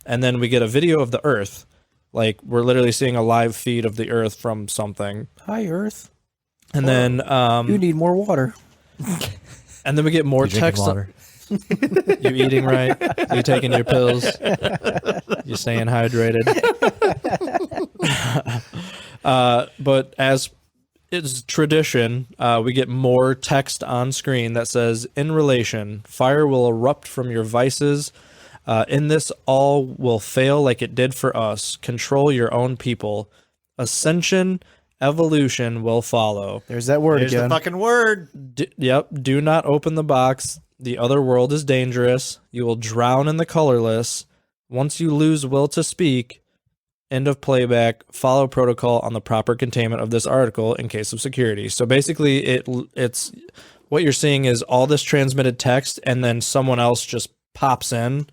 And then we get a video of the Earth. Like we're literally seeing a live feed of the Earth from something. Hi, Earth. And then You need more water. and then we get more text. Water. You eating right? You taking your pills? You staying hydrated? But as is tradition, we get more text on screen that says, "In relation, fire will erupt from your vices. In this, all will fail like it did for us. Control your own people. Ascension, evolution will follow." There's that word There's again. the fucking word. Yep. Do not open the box. The other world is dangerous. You will drown in the colorless. Once you lose will to speak, end of playback, follow protocol on the proper containment of this article in case of security. So basically it's what you're seeing is all this transmitted text and then someone else just pops in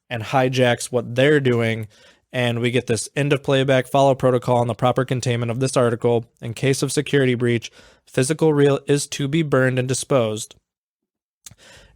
and hijacks what they're doing. And we get this end of playback, follow protocol on the proper containment of this article. In case of security breach, physical reel is to be burned and disposed.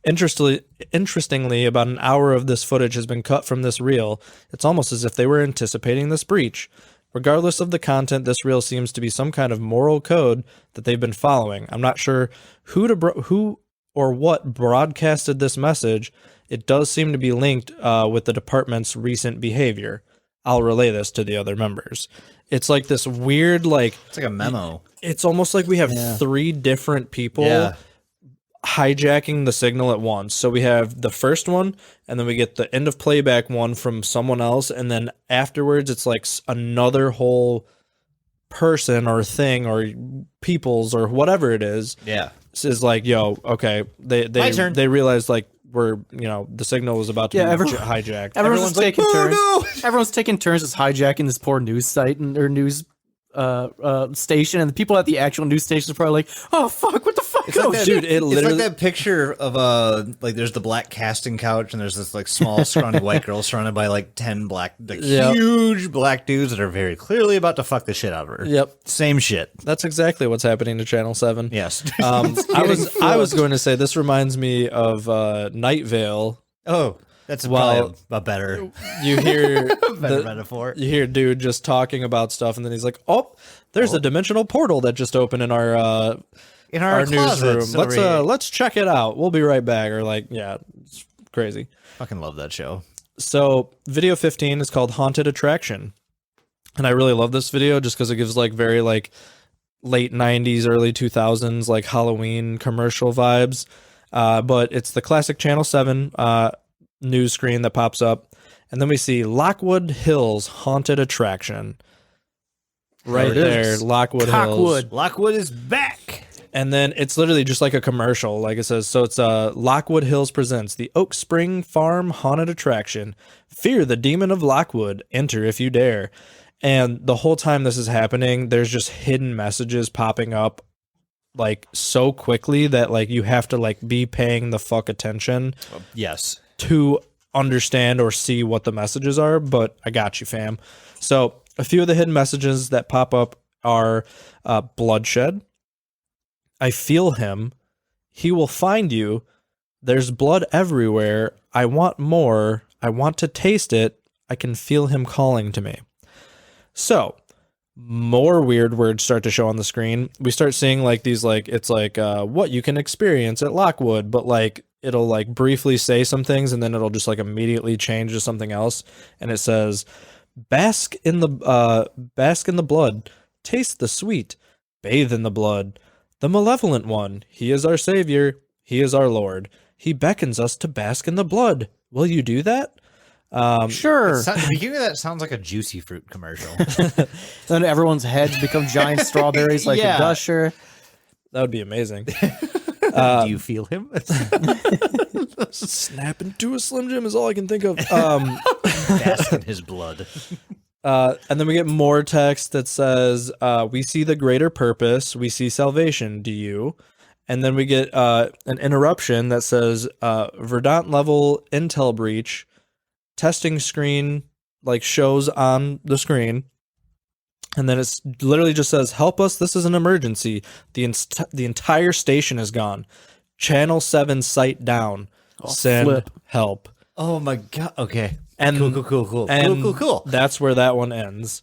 Interestingly, about an hour of this footage has been cut from this reel. It's almost as if they were anticipating this breach. Regardless of the content, this reel seems to be some kind of moral code that they've been following. I'm not sure who or what broadcasted this message. It does seem to be linked with the department's recent behavior. I'll relay this to the other members. It's like this weird, like... It's like a memo. It's almost like we have 3 different people hijacking the signal at once. So we have the first one, and then we get the end of playback one from someone else, and then afterwards it's like another whole person or thing or peoples or whatever it is. Yeah. Is like, yo, okay, My turn. they realized like we're, the signal was about to be hijacked. Everyone's taking like, turns. "Oh, Everyone's taking turns as hijacking this poor news site or news station, and the people at the actual news station are probably like, "Oh fuck, what the fuck?" It's like that, dude, it it's literally- like that picture of like there's the black casting couch and there's this like small scrawny white girl surrounded by like 10 black huge black dudes that are very clearly about to fuck the shit out of her. Yep. Same shit. That's exactly what's happening to Channel 7. Yes. I was going to say this reminds me of Night Vale. Oh, that's Well, probably a better You hear metaphor. you hear dude just talking about stuff, and then he's like, "Oh, there's a dimensional portal that just opened in our newsroom. Let's check it out. We'll be right back." Or like, yeah, it's crazy. Fucking love that show. So video 15 is called Haunted Attraction. And I really love this video just because it gives like very like late 90s, early 2000s, like Halloween commercial vibes. But it's the classic Channel 7 news screen that pops up. And then we see Lockwood Hills Haunted Attraction. Right there, Lockwood Hills. Lockwood is back. And then it's literally just like a commercial, like it says. So it's Lockwood Hills presents the Oak Spring Farm Haunted Attraction. Fear the demon of Lockwood. Enter if you dare. And the whole time this is happening, there's just hidden messages popping up like so quickly that like you have to like be paying the fuck attention Yes. to understand or see what the messages are. But I got you, fam. So a few of the hidden messages that pop up are bloodshed. I feel him. He will find you. There's blood everywhere. I want more. I want to taste it. I can feel him calling to me. So more weird words start to show on the screen. We start seeing like these, like, it's like what you can experience at Lockwood, but like it'll like briefly say some things and then it'll just like immediately change to something else. And it says, bask in the blood, taste the sweet, bathe in the blood. The malevolent one, he is our savior, he is our Lord. He beckons us to bask in the blood. Will you do that? Sure. The beginning of that sounds like a Juicy Fruit commercial. Then everyone's heads become giant strawberries like Yeah. a gusher. That would be amazing. Do you feel him? Snap into a Slim Jim is all I can think of. Bask in his blood. And then we get more text that says, we see the greater purpose. We see salvation. Do you? And then we get an interruption that says, Verdant level intel breach. Testing screen like shows on the screen. And then it's literally just says, "Help us, this is an emergency. The entire station is gone. Channel 7 site down. Send flip. help." Oh my god. Okay. And Cool. and Cool. that's where that one ends.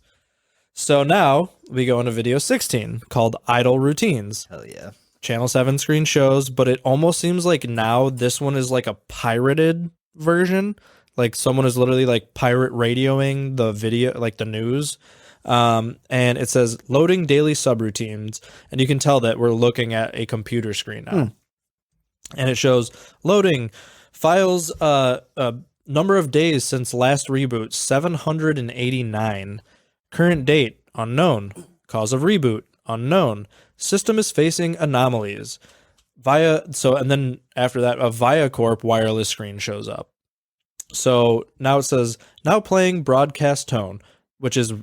So now we go into video 16 called Idle Routines. Hell yeah. Channel 7 screen shows, but it almost seems like now this one is like a pirated version. Like someone is literally like pirate radioing the video, like the news. And it says loading daily subroutines. And you can tell that we're looking at a computer screen now. And it shows loading files, number of days since last reboot, 789. Current date, unknown. Cause of reboot, unknown. System is facing anomalies. And then after that, a ViaCorp wireless screen shows up. So now it says, now playing broadcast tone, which is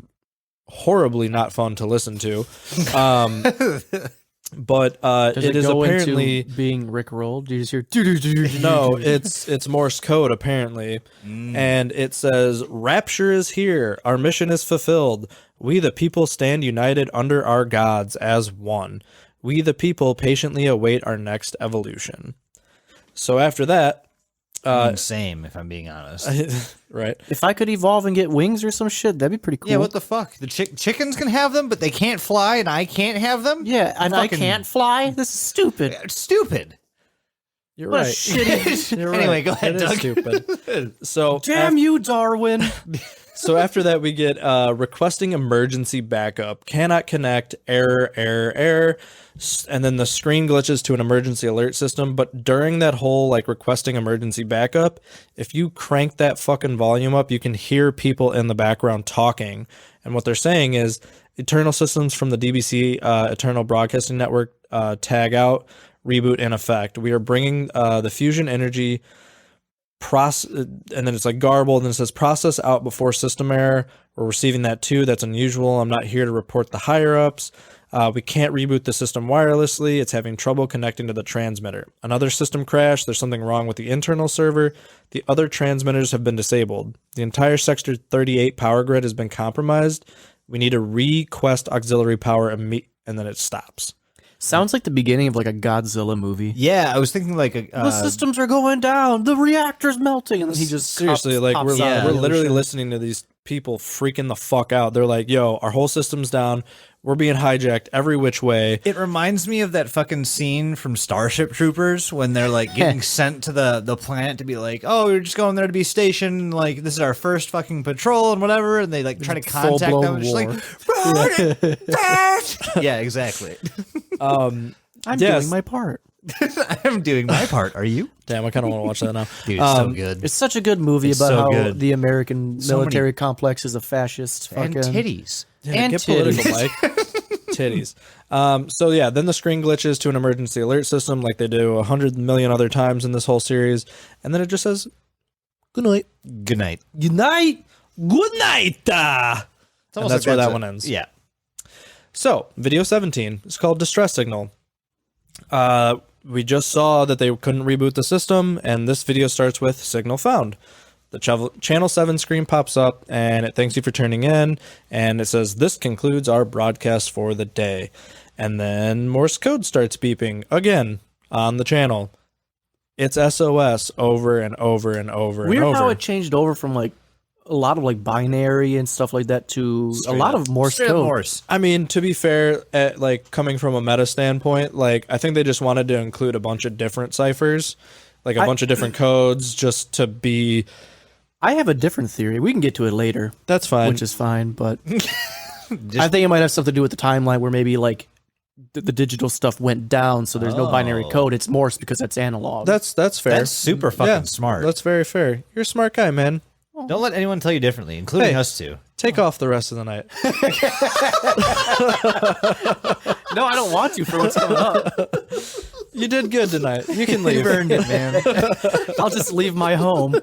horribly not fun to listen to. But Does it is go apparently into being rickrolled? Do you just hear? no, it's Morse code apparently, and it says, "Rapture is here. Our mission is fulfilled. We the people stand united under our gods as one. We the people patiently await our next evolution." So after that, Same, if I'm being honest. right? If I could evolve and get wings or some shit, that'd be pretty cool. Yeah, what the fuck? The chickens can have them, but they can't fly, and I can't have them? Yeah, and I Fucking- can't fly. This is stupid. It's stupid. You're What a right. shitty. You're Anyway, right. go ahead, It is Doug. stupid. So Damn you, Darwin. So after that, we get requesting emergency backup. Cannot connect. Error. And then the screen glitches to an emergency alert system. But during that whole like requesting emergency backup, if you crank that fucking volume up, you can hear people in the background talking. And what they're saying is, Eternal systems from the DBC Eternal Broadcasting Network tag out, reboot in effect. We are bringing the fusion energy and then it's like garbled, and it says process out before system error. We're receiving that too. That's unusual. I'm not here to report the higher ups. We can't reboot the system wirelessly. It's having trouble connecting to the transmitter. Another system crash. There's something wrong with the internal server. The other transmitters have been disabled. The entire Sector 38 power grid has been compromised. We need to request auxiliary power and then it stops. Sounds like the beginning of like a Godzilla movie. Yeah, I was thinking like The systems are going down. The reactor's melting, and then he just Seriously, like pops we're out of the literally ocean. listening to these people freaking the fuck out. They're like, "Yo, our whole system's down. We're being hijacked every which way." It reminds me of that fucking scene from Starship Troopers when they're like getting sent to the planet to be like, oh, we're just going there to be stationed. Like, this is our first fucking patrol and whatever. And they like try to contact them. Full-blown And just like, war. "Run it!" Yeah, exactly. I'm Yes. doing my part. I'm doing my part. Are you? Damn, I kind of want to watch that now. Dude, it's so good. It's such a good movie It's about so how good. the American So many- military complex is a fascist And fucking titties. Yeah, and get titties. political, Mike. Titties. So yeah, then the screen glitches to an emergency alert system like they do 100 million other times in this whole series, and then it just says, "Good night, Good night. good night, good night." It's And almost that's like where that a- one ends. Yeah. So, video 17 is called Distress Signal. We just saw that they couldn't reboot the system, and this video starts with Signal Found. The Channel 7 screen pops up, and it thanks you for tuning in, and it says, "This concludes our broadcast for the day." And then Morse code starts beeping again on the channel. It's SOS over and over and over Weird and over. how it changed over from like a lot of like binary and stuff like that to Straight a lot up. of Morse Straight up code. Morse. I mean, to be fair, like coming from a meta standpoint, like I think they just wanted to include a bunch of different ciphers, like a bunch of different codes, just to be. I have a different theory. We can get to it later, That's fine. which is fine, but I think it might have something to do with the timeline where maybe like the digital stuff went down, so there's no binary Oh. code. It's Morse because that's analog. that's fair. That's super fucking smart. That's very fair. You're a smart guy, man. Don't let anyone tell you differently, including Hey. us two. Take off the rest of the night. No, I don't want to for what's coming up. You did good tonight. You can leave. You've earned it, man. I'll just leave my home.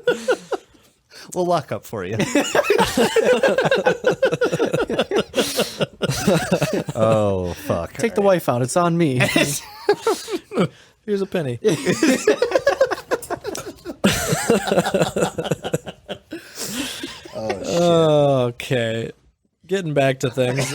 We'll lock up for you. Oh, fuck. Take the wife out. It's on me. Here's a penny. Okay. Getting back to things.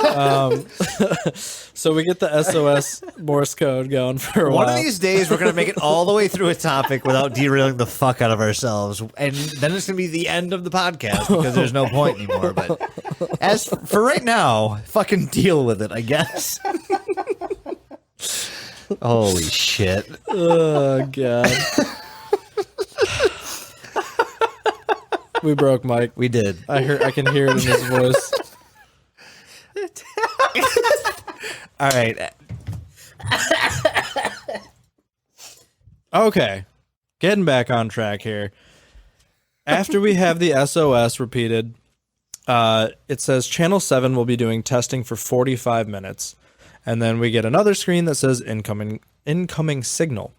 So we get the SOS Morse code going for a while. One of these days, we're going to make it all the way through a topic without derailing the fuck out of ourselves. And then it's going to be the end of the podcast because there's no point anymore. But as for right now, fucking deal with it, I guess. Holy shit. Oh, God. We broke Mike. We did. I can hear it in his voice. All right. Okay. Getting back on track here. After we have the SOS repeated, it says Channel 7 will be doing testing for 45 minutes. And then we get another screen that says incoming signal.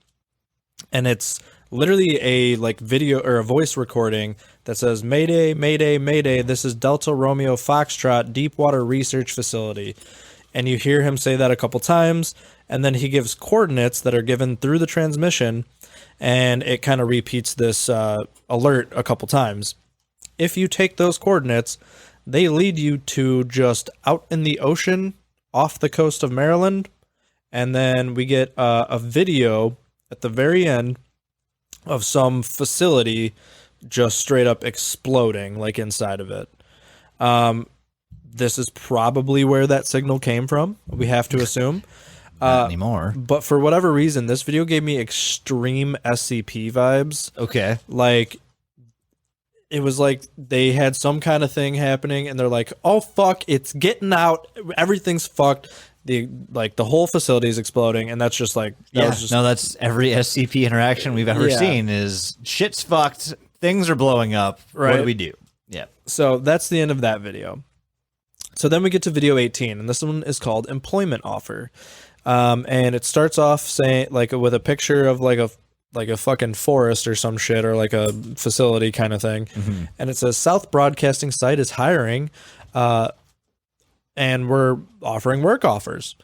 And it's literally a like video or a voice recording that says Mayday, Mayday, Mayday. This is Delta Romeo Foxtrot Deepwater Research Facility. And you hear him say that a couple times, and then he gives coordinates that are given through the transmission, and it kind of repeats this alert a couple times. If you take those coordinates, they lead you to just out in the ocean off the coast of Maryland, and then we get a video at the very end of some facility just straight up exploding, like inside of it. This is probably where that signal came from, we have to assume. Not anymore. But for whatever reason, this video gave me extreme SCP vibes. Okay. Like, it was like they had some kind of thing happening, and they're like, oh, fuck, it's getting out. Everything's fucked. The whole facility is exploding, and that's just like... that's every SCP interaction we've ever seen is shit's fucked, things are blowing up, right? What do we do? Yeah. So that's the end of that video. So then we get to video 18, and this one is called Employment Offer. And it starts off saying like with a picture of like a fucking forest or some shit, or like a facility kind of thing. Mm-hmm. And it says South Broadcasting Site is hiring, and we're offering work offers.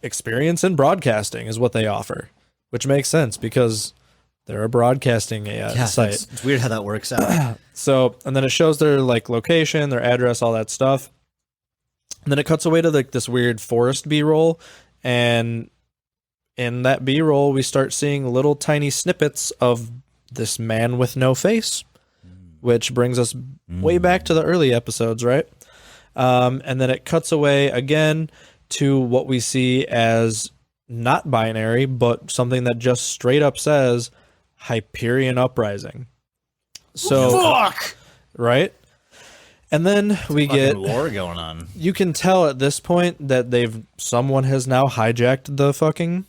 Experience in broadcasting is what they offer, which makes sense because they're a broadcasting site. It's weird how that works out. So, and then it shows their like location, their address, all that stuff. And then it cuts away to like this weird forest B-roll, and in that B-roll we start seeing little tiny snippets of this man with no face, which brings us way back to the early episodes, right? And then it cuts away again to what we see as not binary, but something that just straight up says Hyperion Uprising. So, fuck! Right? And then we get war going on. You can tell at this point that someone has now hijacked the fucking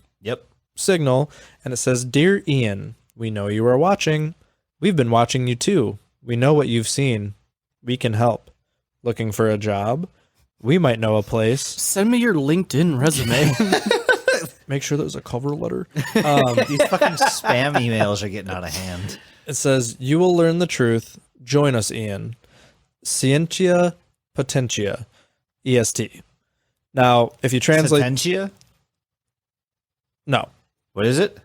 signal, and it says, "Dear Ian, we know you are watching. We've been watching you too. We know what you've seen. We can help. Looking for a job? We might know a place. Send me your LinkedIn resume." Make sure there's a cover letter. These fucking spam emails are getting out of hand. It says, "You will learn the truth. Join us, Ian. Scientia Potentia, EST." Now, if you translate... Potentia? No. What is it?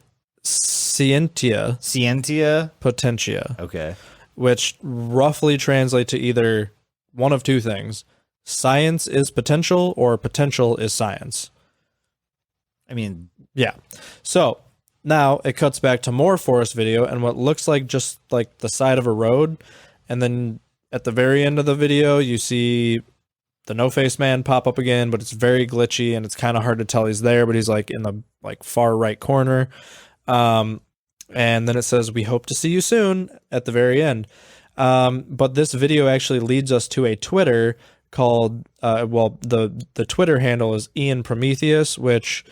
Scientia Potentia. Okay. Which roughly translate to either one of two things. Science is potential, or potential is science. I mean... Yeah. So, now it cuts back to more forest video and what looks like just like the side of a road, and then at the very end of the video you see the no-face man pop up again, but it's very glitchy and it's kind of hard to tell he's there, but he's like in the like far right corner. And then it says, "We hope to see you soon" at the very end. But this video actually leads us to a Twitter called the Twitter handle is Ian Prometheus, which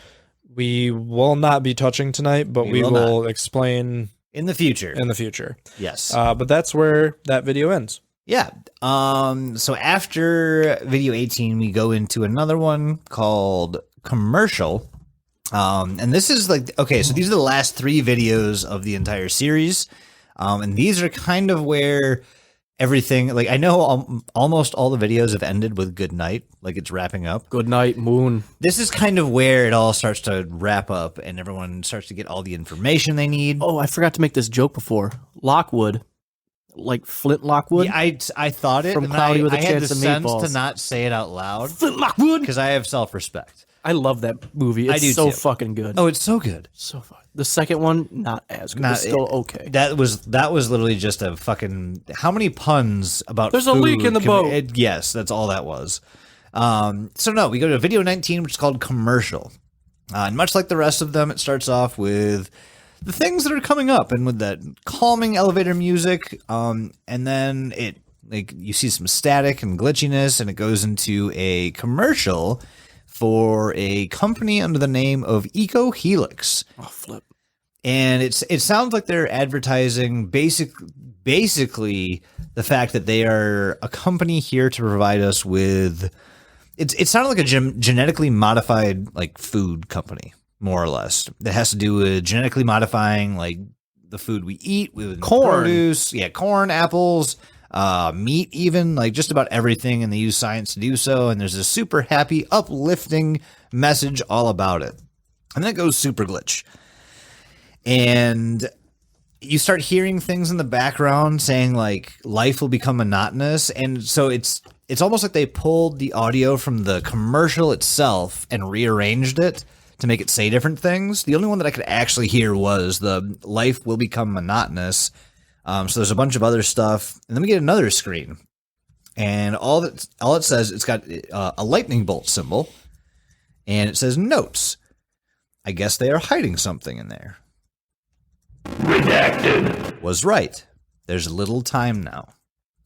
we will not be touching tonight, but we will explain in the future. Yes. Yes. But that's where that video ends. Yeah. So after video 18, we go into another one called Commercial. And this is like, okay, so these are the last 3 videos of the entire series. And these are kind of where everything, like I know almost all the videos have ended with good night, like it's wrapping up. Good night, moon. This is kind of where it all starts to wrap up and everyone starts to get all the information they need. Oh, I forgot to make this joke before. Lockwood. like Flint Lockwood. Yeah, I thought it From and Cloudy with a I had Chance the of sense Meatballs. to not say it out loud Flint Lockwood. because I have self-respect. I love that movie. It's do so too. fucking good. Oh, it's so good. So fun. The second one, not as good. Not- But still okay. That was literally just a fucking. How many puns about? There's a food leak in the can boat. yes, that's all that was. So no, we go to video 19, which is called commercial, and much like the rest of them, it starts off with the things that are coming up and with that calming elevator music. And then it like you see some static and glitchiness, and it goes into a commercial for a company under the name of Eco Helix. Oh, flip. And it sounds like they're advertising basically the fact that they are a company here to provide us with. It sounded like a genetically modified like food company, more or less. That has to do with genetically modifying like the food we eat with Corn. produce, corn, apples, meat, even like just about everything. And they use science to do so. And there's a super happy, uplifting message all about it. And then it goes super glitch. And you start hearing things in the background saying like life will become monotonous. And so it's almost like they pulled the audio from the commercial itself and rearranged it to make it say different things. The only one that I could actually hear was the life will become monotonous. So there's a bunch of other stuff. And then we get another screen. And all it says, it's got a lightning bolt symbol. And it says notes. I guess they are hiding something in there. Redacted. Was right. There's a little time now.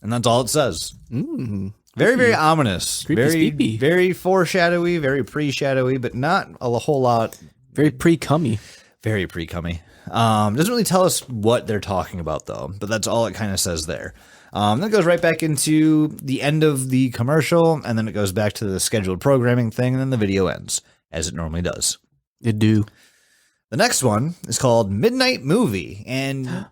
And that's all it says. Very, very ominous. Creepy Very, steepy. very foreshadowy, very pre-shadowy, but not a whole lot. Very pre-cummy. Very pre-cummy. Doesn't really tell us what they're talking about, though, but that's all it kind of says there. Then it goes right back into the end of the commercial, and then it goes back to the scheduled programming thing, and then the video ends, as it normally does. It do. The next one is called Midnight Movie, and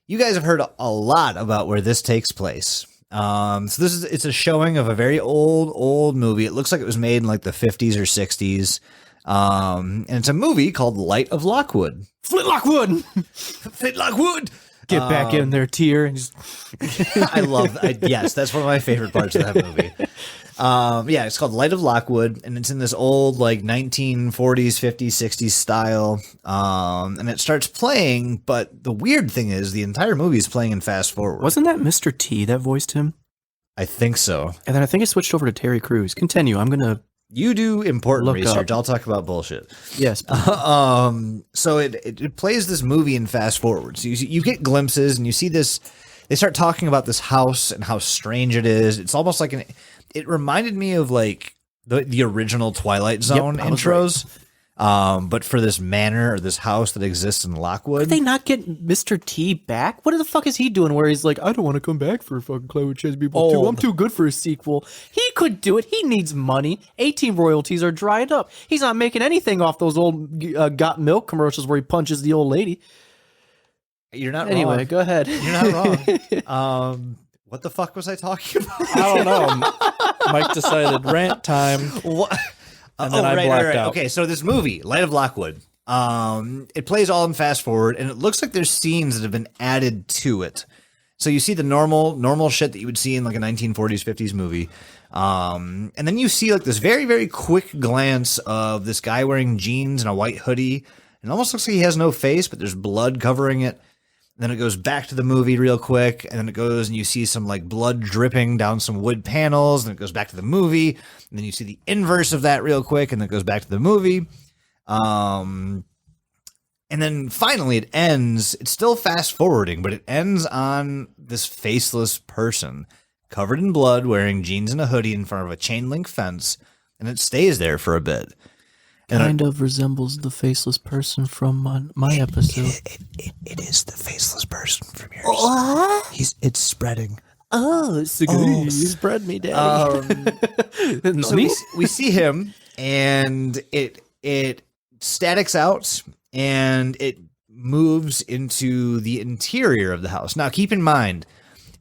you guys have heard a lot about where this takes place. So it's a showing of a very old movie. It looks like it was made in like the 50s or 60s. And it's a movie called Light of Lockwood. Flint Lockwood. Flint Lockwood. Get back in there, tear. And just... Yes, that's one of my favorite parts of that movie. It's called Light of Lockwood, and it's in this old like 1940s, 50s, 60s style. And it starts playing, but the weird thing is the entire movie is playing in fast forward. Wasn't that Mr. T that voiced him? I think so. And then I think it switched over to Terry Crews. Continue. I'm gonna. You do important Look research. up. I'll talk about bullshit. Yes. So it plays this movie in fast forward. So you get glimpses and you see this. They start talking about this house and how strange it is. It's almost like it reminded me of like the original Twilight Zone that was intros. But for this manor or this house that exists in Lockwood. Did they not get Mr. T back? What the fuck is he doing where he's like, I don't want to come back for fucking Cloud with Chess People 2. I'm too good for a sequel. He could do it. He needs money. 18 royalties are dried up. He's not making anything off those old Got Milk commercials where he punches the old lady. You're not Anyway, wrong. go ahead. You're not wrong. What the fuck was I talking about? I don't know. Mike decided rant time. What? And then I blacked out. Okay, so this movie, Light of Lockwood, it plays all in fast forward, and it looks like there's scenes that have been added to it. So you see the normal shit that you would see in like a 1940s, 50s movie. And then you see like this very, very quick glance of this guy wearing jeans and a white hoodie. It almost looks like he has no face, but there's blood covering it. Then it goes back to the movie real quick, and then it goes and you see some like blood dripping down some wood panels, and it goes back to the movie, and then you see the inverse of that real quick, and then it goes back to the movie. And then finally it ends. It's still fast forwarding, but it ends on this faceless person covered in blood, wearing jeans and a hoodie in front of a chain link fence, and it stays there for a bit. And Kind of resembles the faceless person from my episode. It is the faceless person from yours. What? It's spreading. Oh, you spread me, Daddy. So we see him, and it statics out, and it moves into the interior of the house. Now, keep in mind,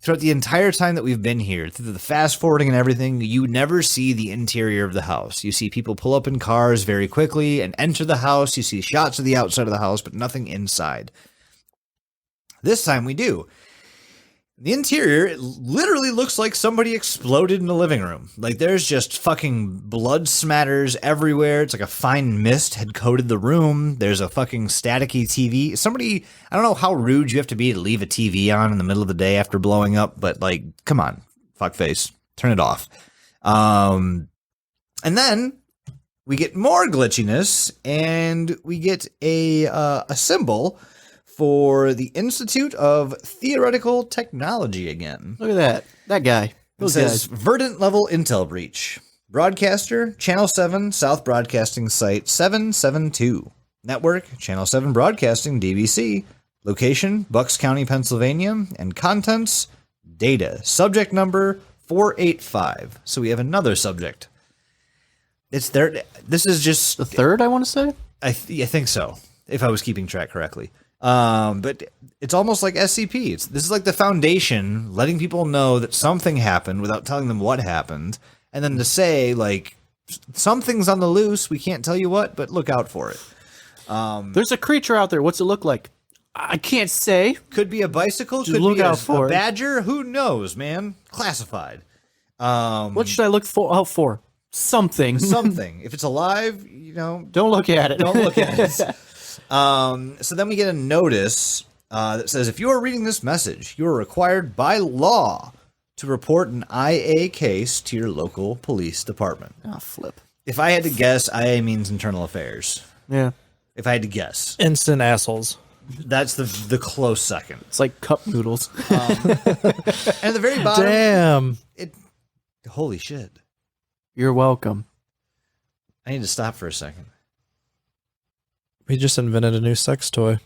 throughout the entire time that we've been here, through the fast forwarding and everything, you never see the interior of the house. You see people pull up in cars very quickly and enter the house. You see shots of the outside of the house, but nothing inside. This time we do. The interior, it literally looks like somebody exploded in the living room. Like there's just fucking blood smatters everywhere. It's like a fine mist had coated the room. There's a fucking staticky TV. Somebody, I don't know how rude you have to be to leave a TV on in the middle of the day after blowing up, but like, come on, fuckface, turn it off. And then we get more glitchiness, and we get a symbol for the Institute of Theoretical Technology again. Look at that guy. It Those says guys. Verdant level intel breach. Broadcaster, Channel 7, South Broadcasting Site 772. Network, Channel 7 Broadcasting, DVC. Location, Bucks County, Pennsylvania. And contents, data. Subject number, 485. So we have another subject. It's there. This is just The third, I want to say. I think so, if I was keeping track correctly. But it's almost like SCP. This is like the Foundation letting people know that something happened without telling them what happened, and then to say like something's on the loose. We can't tell you what, but look out for it. There's a creature out there. What's it look like? I can't say. Could be a bicycle. Just Could look be out for a it. badger. Who knows, man? Classified. What should I look out for? Something. Something. If it's alive, you know, Don't look at it. don't look at it. So then we get a notice that says, if you are reading this message, you are required by law to report an IA case to your local police department. Ah, flip. If I had to guess, IA means internal affairs. Yeah. If I had to guess, Instant assholes. that's the close second. It's like cup noodles. And at the very bottom, Damn. holy shit. You're welcome. I need to stop for a second. We just invented a new sex toy.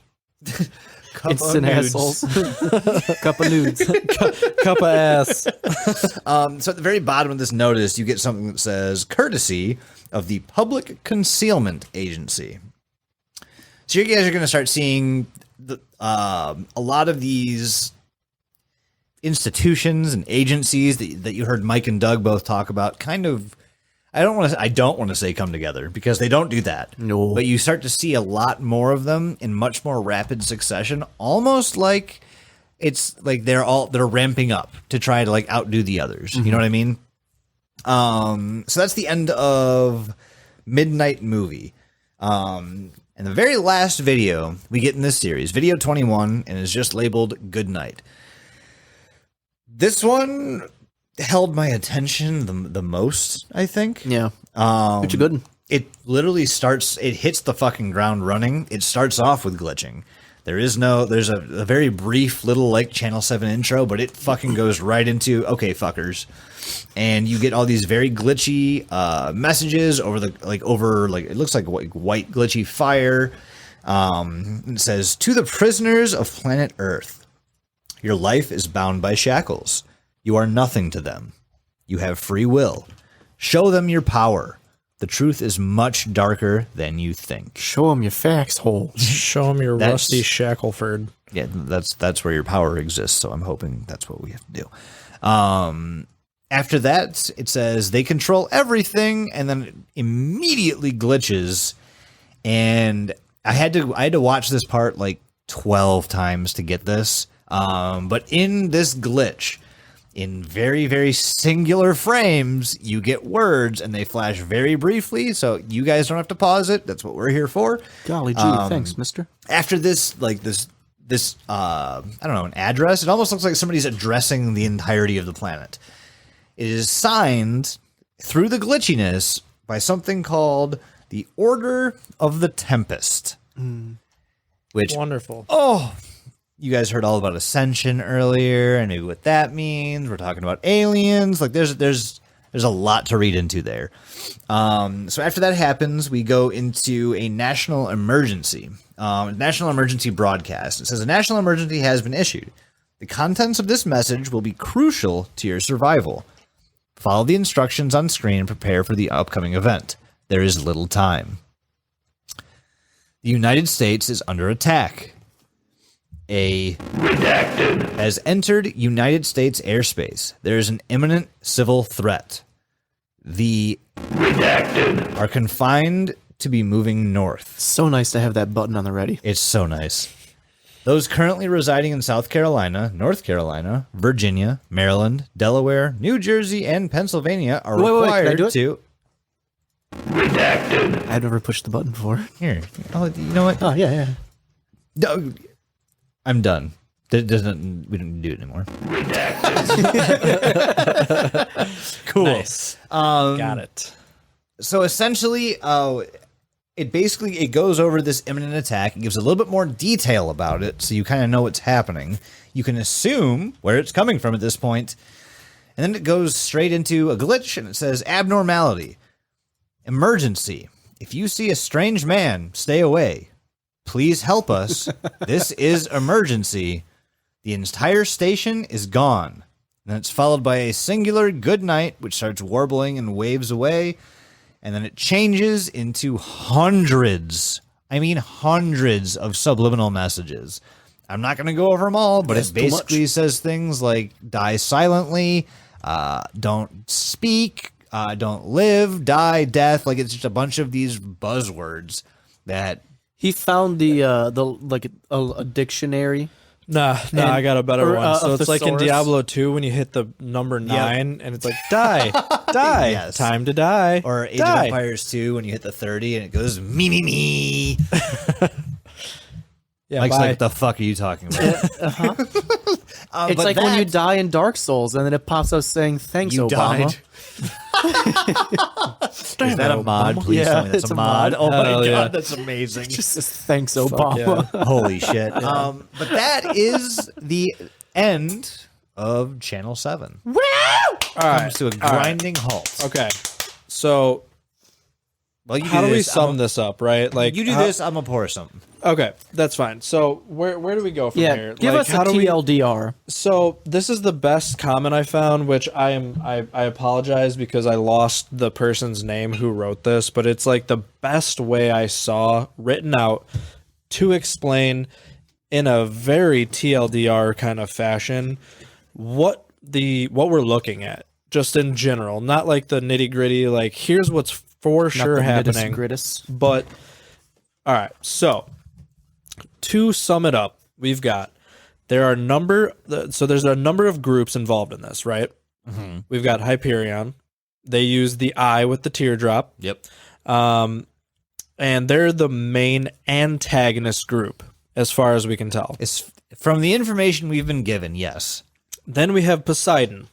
Cup of Instant nudes. assholes. Cup of nudes. Cup of ass. So at the very bottom of this notice, you get something that says, courtesy of the Public Concealment Agency. So you guys are going to start seeing a lot of these institutions and agencies that you heard Mike and Doug both talk about kind of, I don't want to say come together, because they don't do that. No. But you start to see a lot more of them in much more rapid succession, almost like it's like they're ramping up to try to like outdo the others. You know what I mean? So that's the end of Midnight Movie. And the very last video we get in this series, video 21, and is just labeled Good Night. This one held my attention the most, I think. Yeah. It's a good one. It literally it hits the fucking ground running. It starts off with glitching. There's a very brief little like Channel 7 intro, but it fucking goes right into, okay, fuckers. And you get all these very glitchy messages over it looks like white glitchy fire. It says, to the prisoners of planet Earth, your life is bound by shackles. You are nothing to them. You have free will. Show them your power. The truth is much darker than you think. Show them your facts, hole. Show them your That's- rusty Shackleford. Yeah, that's where your power exists, so I'm hoping that's what we have to do. After that, it says they control everything, and then it immediately glitches. And I had to watch this part like 12 times to get this. But in this glitch, in very, very singular frames, you get words, and they flash very briefly, so you guys don't have to pause it. That's what we're here for. Golly gee, thanks, mister. After this, like this I don't know, an address, it almost looks like somebody's addressing the entirety of the planet. It is signed through the glitchiness by something called the Order of the Tempest. Which, Wonderful. you guys heard all about Ascension earlier, and maybe what that means. We're talking about aliens. Like there's a lot to read into there. So after that happens, we go into a national emergency. National emergency broadcast. It says a national emergency has been issued. The contents of this message will be crucial to your survival. Follow the instructions on screen and prepare for the upcoming event. There is little time. The United States is under attack. A redacted has entered United States airspace. There is an imminent civil threat. The redacted are confined to be moving north. So nice to have that button on the ready. It's so nice. Those currently residing in South Carolina, North Carolina, Virginia, Maryland, Delaware, New Jersey, and Pennsylvania are Wait, can I required do it? to... I've never pushed the button before. Here. Oh, you know what? Oh, yeah. No, I'm done. We don't do it anymore. Cool. Nice. Um, Got it. So essentially, it goes over this imminent attack. It gives a little bit more detail about it, so you kind of know what's happening. You can assume where it's coming from at this point, and then it goes straight into a glitch, and it says abnormality, emergency. If you see a strange man, stay away. Please help us. This is emergency. The entire station is gone. Then it's followed by a singular good night, which starts warbling and waves away. And then it changes into hundreds of subliminal messages. I'm not going to go over them all, but it basically says things like die silently, don't speak, don't live, die, death. Like, it's just a bunch of these buzzwords that... He found a dictionary. Nah, I got a better one. So it's like in thesaurus. Diablo 2 when you hit the number 9 and it's like, die, die, Yes. time to die. Or Age die. of Empires 2 when you hit the 30 and it goes, me. Yeah, Mike's bye. like, what the fuck are you talking about? It's like when you die in Dark Souls and then it pops up saying, thanks, You Obama. died. Is that a mod? Please Yeah, tell me that's it's a a mod. mod. Oh my Hell god, yeah. that's amazing. Just says, thanks, Obama. yeah. Holy shit. But that is the end of Channel 7. All right. Comes to a grinding halt. Okay. So Well, you how do we this. sum this up, right? Like You do this, I'm gonna pour something. Okay, that's fine. So where do we go from Yeah, here? give Like, us a TLDR. So this is the best comment I found, which I apologize because I lost the person's name who wrote this, but it's like the best way I saw written out to explain in a very TLDR kind of fashion what we're looking at, just in general, not like the nitty gritty. Like, here's what's for sure happening. But all right, so to sum it up, we've got there's a number of groups involved in this, right? Mm-hmm. We've got Hyperion. They use the eye with the teardrop. Yep. And they're the main antagonist group, as far as we can tell. It's from the information we've been given, yes. Then we have Poseidon.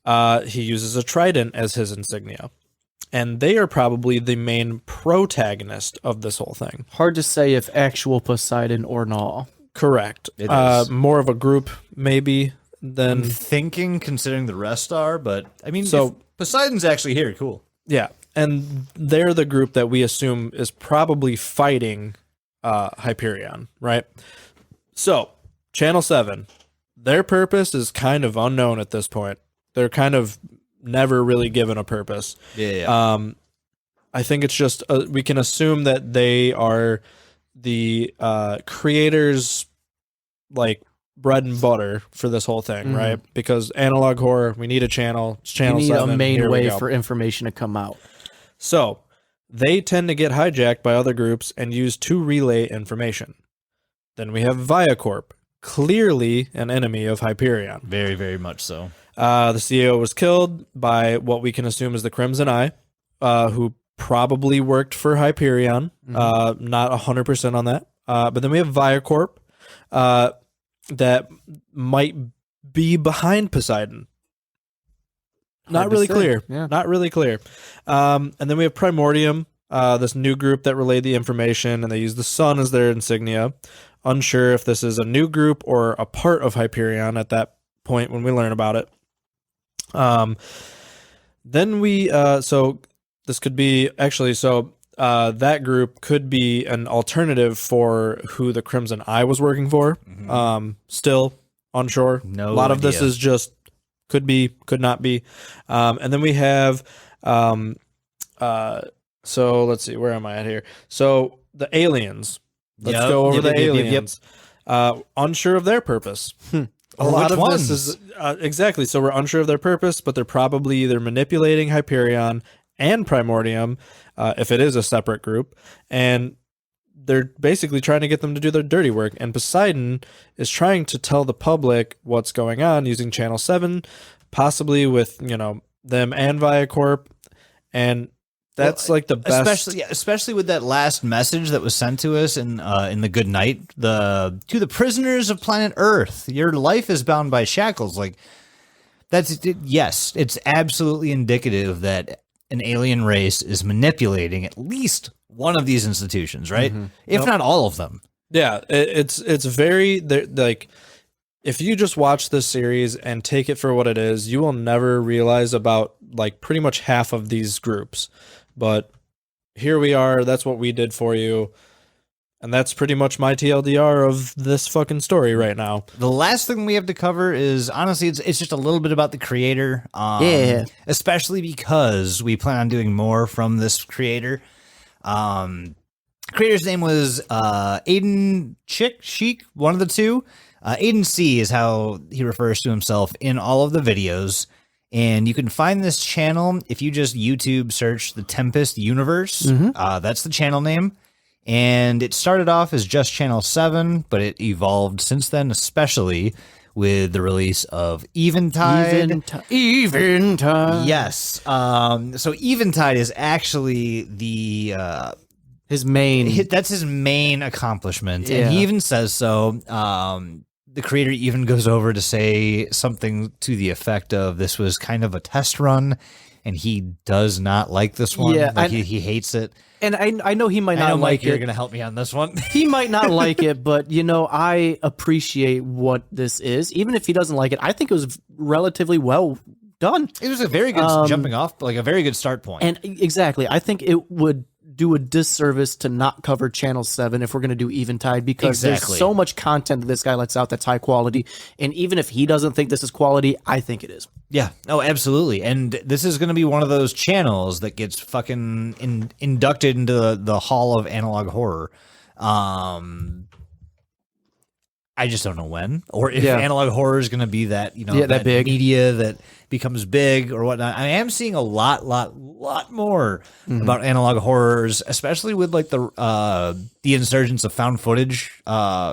He uses a trident as his insignia. And they are probably the main protagonist of this whole thing. Hard to say if actual Poseidon or not. Correct. It is. More of a group, maybe, than... I'm thinking, considering the rest are, but I mean, So- if Poseidon's actually here. Cool. Yeah, and they're the group that we assume is probably fighting Hyperion, right? So, Channel 7, their purpose is kind of unknown at this point. They're kind of never really given a purpose. Yeah. I think it's just, we can assume that they are the creators, like, bread and butter for this whole thing, right? Because analog horror, we need a channel. It's Channel You need 7. a main Here we way go. for information to come out. So, they tend to get hijacked by other groups and used to relay information. Then we have Viacorp, clearly an enemy of Hyperion. Very, very much so. The CEO was killed by what we can assume is the Crimson Eye, who probably worked for Hyperion. Not 100% on that. But then we have Viacorp, that might be behind Poseidon. Not Hard to really say. clear. Yeah. Not really clear. And then we have Primordium, this new group that relayed the information, and they use the sun as their insignia. Unsure if this is a new group or a part of Hyperion at that point when we learn about it. Then we, so this could be, actually, so that group could be an alternative for who the Crimson Eye was working for. Still unsure. No A lot of this idea. is just could be, could not be. And then we have, so let's see, where am I at here? So the aliens. Let's Yep, go over yep, the yep, yep, yep, aliens. Unsure of their purpose. A Or lot which of this ones? is exactly. So we're unsure of their purpose, but they're probably either manipulating Hyperion and Primordium, if it is a separate group, and they're basically trying to get them to do their dirty work. And Poseidon is trying to tell the public what's going on using Channel 7, possibly with, them and Viacorp. And that's like the best. Especially with that last message that was sent to us in the good night, to the prisoners of planet Earth, your life is bound by shackles. Like yes, it's absolutely indicative that an alien race is manipulating at least one of these institutions, right? If not all of them. Yeah, it's very like, if you just watch this series and take it for what it is, you will never realize about like pretty much half of these groups. But here we are. That's what we did for you. And that's pretty much my TLDR of this fucking story right now. The last thing we have to cover is, honestly, it's just a little bit about the creator. Especially because we plan on doing more from this creator. Creator's name was Aiden Sheik, one of the two. Aiden C is how he refers to himself in all of the videos. And you can find this channel if you just YouTube search the Tempest Universe. That's the channel name. And it started off as just Channel 7, but it evolved since then, especially with the release of Eventide. Eventide. Yes. So Eventide is actually his main. That's his main accomplishment. Yeah. And he even says so. The creator even goes over to say something to the effect of this was kind of a test run, and he does not like this one. Yeah, like he hates it. And I know he might I know, not like Mike, you're it. going to help me on this one. He might not like it, but I appreciate what this is. Even if he doesn't like it, I think it was relatively well done. It was a very good jumping off, like a very good start point. And exactly, I think it would do a disservice to not cover Channel 7 if we're going to do Eventide, because there's so much content that this guy lets out that's high quality. And even if he doesn't think this is quality, I think it is. Yeah. Oh, absolutely. And this is going to be one of those channels that gets fucking inducted into the Hall of Analog Horror. I just don't know when, or if analog horror is going to be that, that big media that becomes big or whatnot. I am seeing a lot more about analog horrors, especially with like the insurgence of found footage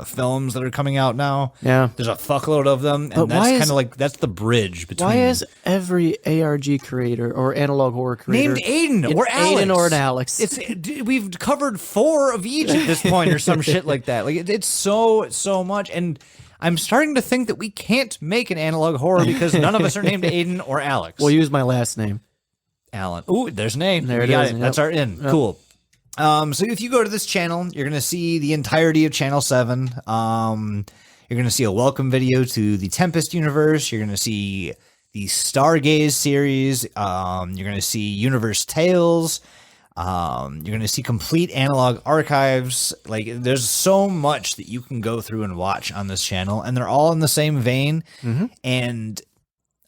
films that are coming out now. Yeah, there's a fuckload of them, and that's kind of like that's the bridge between. Why is every ARG creator or analog horror creator named Aiden or Alex? Aiden or an Alex? We've covered 4 of each at this point, or some shit like that. Like it's so much. And I'm starting to think that we can't make an analog horror because none of us are named Aiden or Alex. We'll use my last name. Alan. Ooh, there's a name. There it is. Yep. That's our in. Yep. Cool. So if you go to this channel, you're going to see the entirety of Channel 7. You're going to see a welcome video to the Tempest universe. You're going to see the Stargaze series. You're going to see Universe Tales. You're going to see complete analog archives. Like, there's so much that you can go through and watch on this channel, and they're all in the same vein. And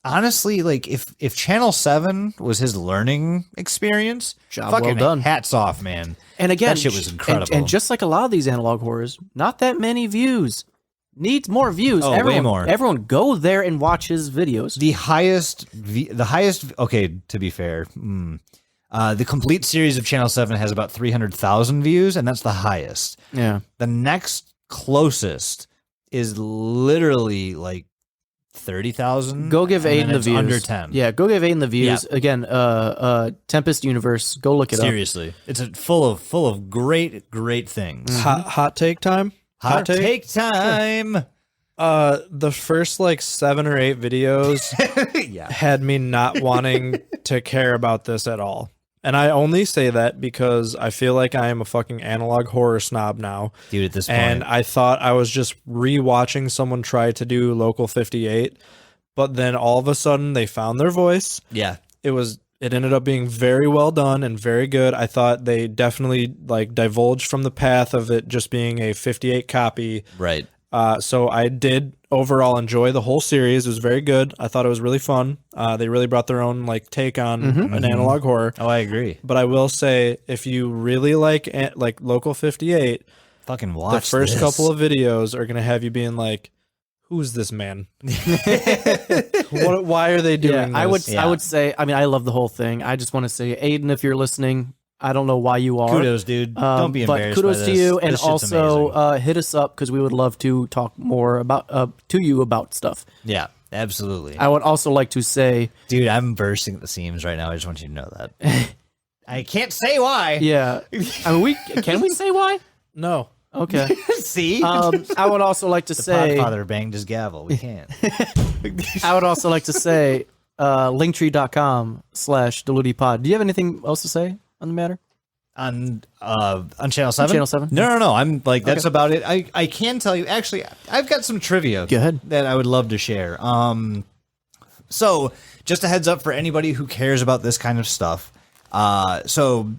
honestly, like, if Channel 7 was his learning experience, job fucking well done. Hats off, man. And again, that shit was incredible. And just like a lot of these analog horrors, not that many views. Needs more views. Oh, way more. Everyone go there and watch his videos. The highest. Okay, to be fair. The complete series of Channel 7 has about 300,000 views, and that's the highest. Yeah. The next closest is literally like 30,000. Go give Aiden the views. Under 10. Yeah, go give Aiden the views. Yeah. Again, Tempest Universe. Go look it Seriously. It's full of great things. Hot take time. Hot take time. The first like 7 or 8 videos had me not wanting to care about this at all. And I only say that because I feel like I am a fucking analog horror snob now. Dude, at this point. And I thought I was just rewatching someone try to do Local 58, but then all of a sudden they found their voice. Yeah. It ended up being very well done and very good. I thought they definitely like divulged from the path of it just being a 58 copy. Right. So I did overall enjoy the whole series. It was very good. I thought it was really fun. They really brought their own like take on an analog horror. Oh, I agree. But I will say, if you really like Local 58, fucking watch the first this. couple of videos are gonna have you being like, "Who's this man? Why are they doing this?" I would say. I mean, I love the whole thing. I just want to say, Aiden, if you're listening, I don't know why you are. Kudos, dude. Don't be embarrassed. But kudos by to this. you, and This shit's also amazing. hit us up because we would love to talk more about to you about stuff. Yeah, absolutely. I would also like to say, Dude, I'm bursting at the seams right now. I just want you to know that. I can't say why. yeah. I mean, can we say why? No. Okay. See? I would also like to the say, Podfather banged his gavel. We can't. I would also like to say, linktree.com/DeludiePod. Do you have anything else to say on the matter? On Channel 7? Channel 7? No. I'm like, that's about it. I can tell you, actually, I've got some trivia Go ahead. that I would love to share. So, just a heads up for anybody who cares about this kind of stuff. So,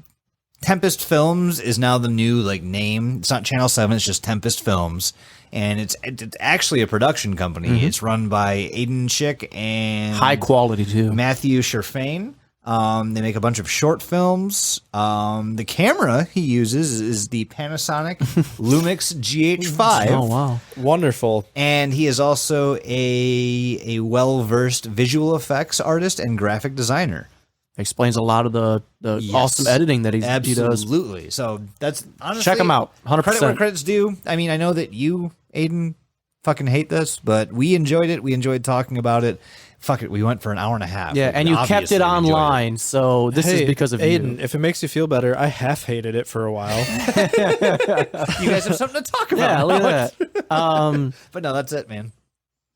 Tempest Films is now the new name. It's not Channel 7, it's just Tempest Films. And it's actually a production company. It's run by Aiden Schick and High quality too. Matthew Sherfain. They make a bunch of short films. The camera he uses is the Panasonic Lumix GH5. Oh wow. Wonderful. And he is also a well-versed visual effects artist and graphic designer. Explains a lot of the Yes. awesome editing that he does. Absolutely. So that's honestly, Check him out. 100%. Credit where credit's due. I mean, I know that you, Aiden, fucking hate this, but we enjoyed it. We enjoyed talking about it. Fuck it, we went for an hour and a half. Yeah, and you kept Obviously it we enjoyed online, so this is because of Aiden, you. if it makes you feel better, I half hated it for a while. You guys have something to talk about. Yeah, look at that. But no, that's it, man.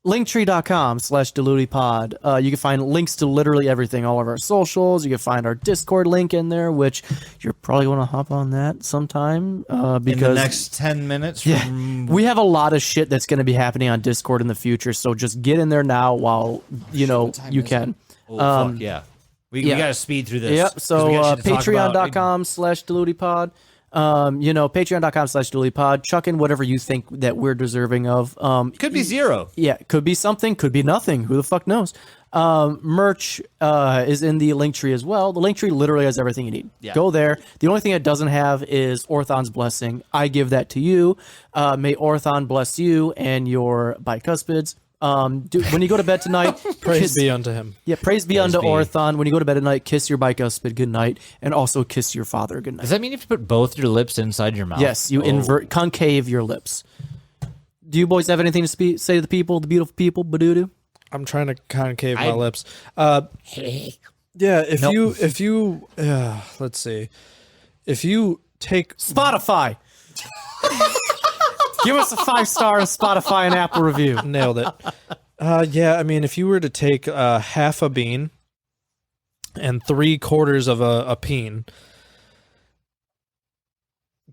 Linktree.com/DeludiePod. You can find links to literally everything, all of our socials. You can find our Discord link in there, which you're probably going to hop on that sometime because In the next 10 minutes yeah, from we have a lot of shit that's going to be happening on Discord in the future. So just get in there now while you can. Oh, fuck, yeah. We got to speed through this. Yep. 'cause So we got shit to talk about. patreon.com/DeludiePod. Patreon.com/DeludiePod. Chuck in whatever you think that we're deserving of. Could be zero. Yeah, could be something, could be nothing. Who the fuck knows? Merch is in the link tree as well. The link tree literally has everything you need. Yeah. Go there. The only thing it doesn't have is Orthon's blessing. I give that to you. May Orthon bless you and your bicuspids. When you go to bed tonight, Praise be unto him. Yeah, praise be unto be. Orthon. When you go to bed at night, kiss your bicuspid good night, and also kiss your father good night. Does that mean you have to put both your lips inside your mouth? Yes, you invert, concave your lips. Do you boys have anything to say to the people, the beautiful people, Badoo? I'm trying to concave my lips. Yeah, if you let's see. If you take Spotify. Give us a 5-star on Spotify and Apple review. nailed it. Yeah, I mean, if you were to take half a bean and 3/4 of a peen,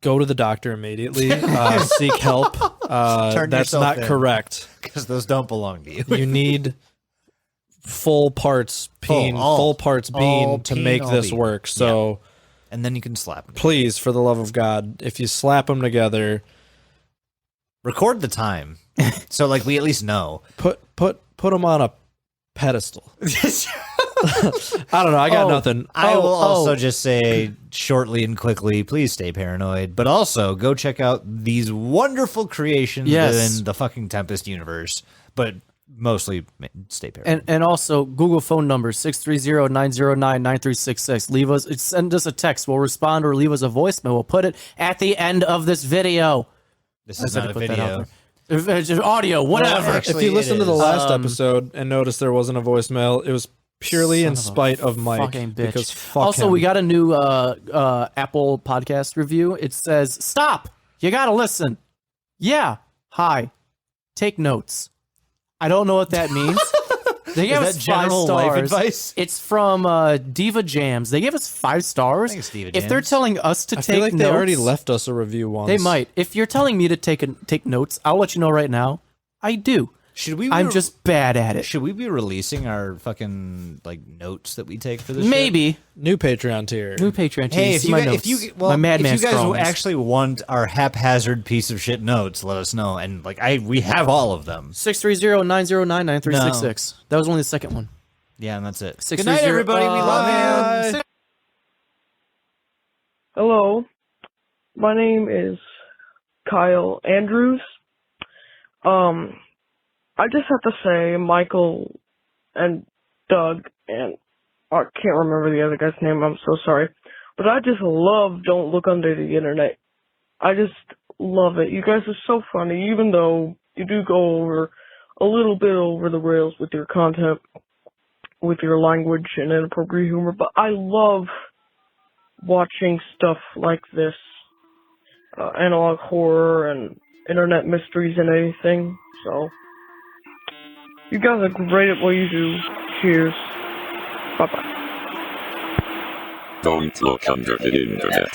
go to the doctor immediately. Seek help. Turn That's yourself not in. correct. Because those don't belong to you. You need full parts peen, all. full parts bean All to peen, make all this bean. work. So And then you can slap them. please, for the love of God, if you slap them together, Record the time. So, we at least know. put them on a pedestal. I don't know. I got nothing. I will also just say shortly and quickly, please stay paranoid. But also, go check out these wonderful creations Yes. in the fucking Tempest universe. But mostly, stay paranoid. And also, Google phone number 630-909-9366. Send us a text. We'll respond or leave us a voicemail. We'll put it at the end of this video. This is not a video. It's just audio, whatever. Actually, If you listen to the is. last episode and notice there wasn't a voicemail, it was purely in spite of Mike. Fucking bitch. Because fuck also, him. we got a new Apple podcast review. It says, "Stop! You gotta listen." Yeah. Hi. Take notes. I don't know what that means. They gave us that 5 general stars. life advice? It's from Diva Jams. They gave us 5 stars. Thanks, Diva If they're Jams. telling us to I take feel like notes, they already left us a review once. They might. If you're telling me to take notes, I'll let you know right now. I do. Should we? I'm just bad at it. Should we be releasing our fucking notes that we take for this? shit? Maybe. New Patreon tier. New Patreon. Hey, see my notes. my Madman if you guys scrolls. actually want our haphazard piece of shit notes, let us know. And we have all of them. 630-909-9366. That was only the second one. Yeah, and that's it. Good 630 night, everybody. We love you. Hello, my name is Kyle Andrews. I just have to say Michael and Doug and I can't remember the other guy's name, I'm so sorry. but I just love Don't Look Under the Internet. I just love it. You guys are so funny, even though you do go over a little bit over the rails with your content, with your language and inappropriate humor, but I love watching stuff like this, analog horror and internet mysteries and anything. So, you guys are great at what you do. Cheers. Bye-bye. Don't look under the internet.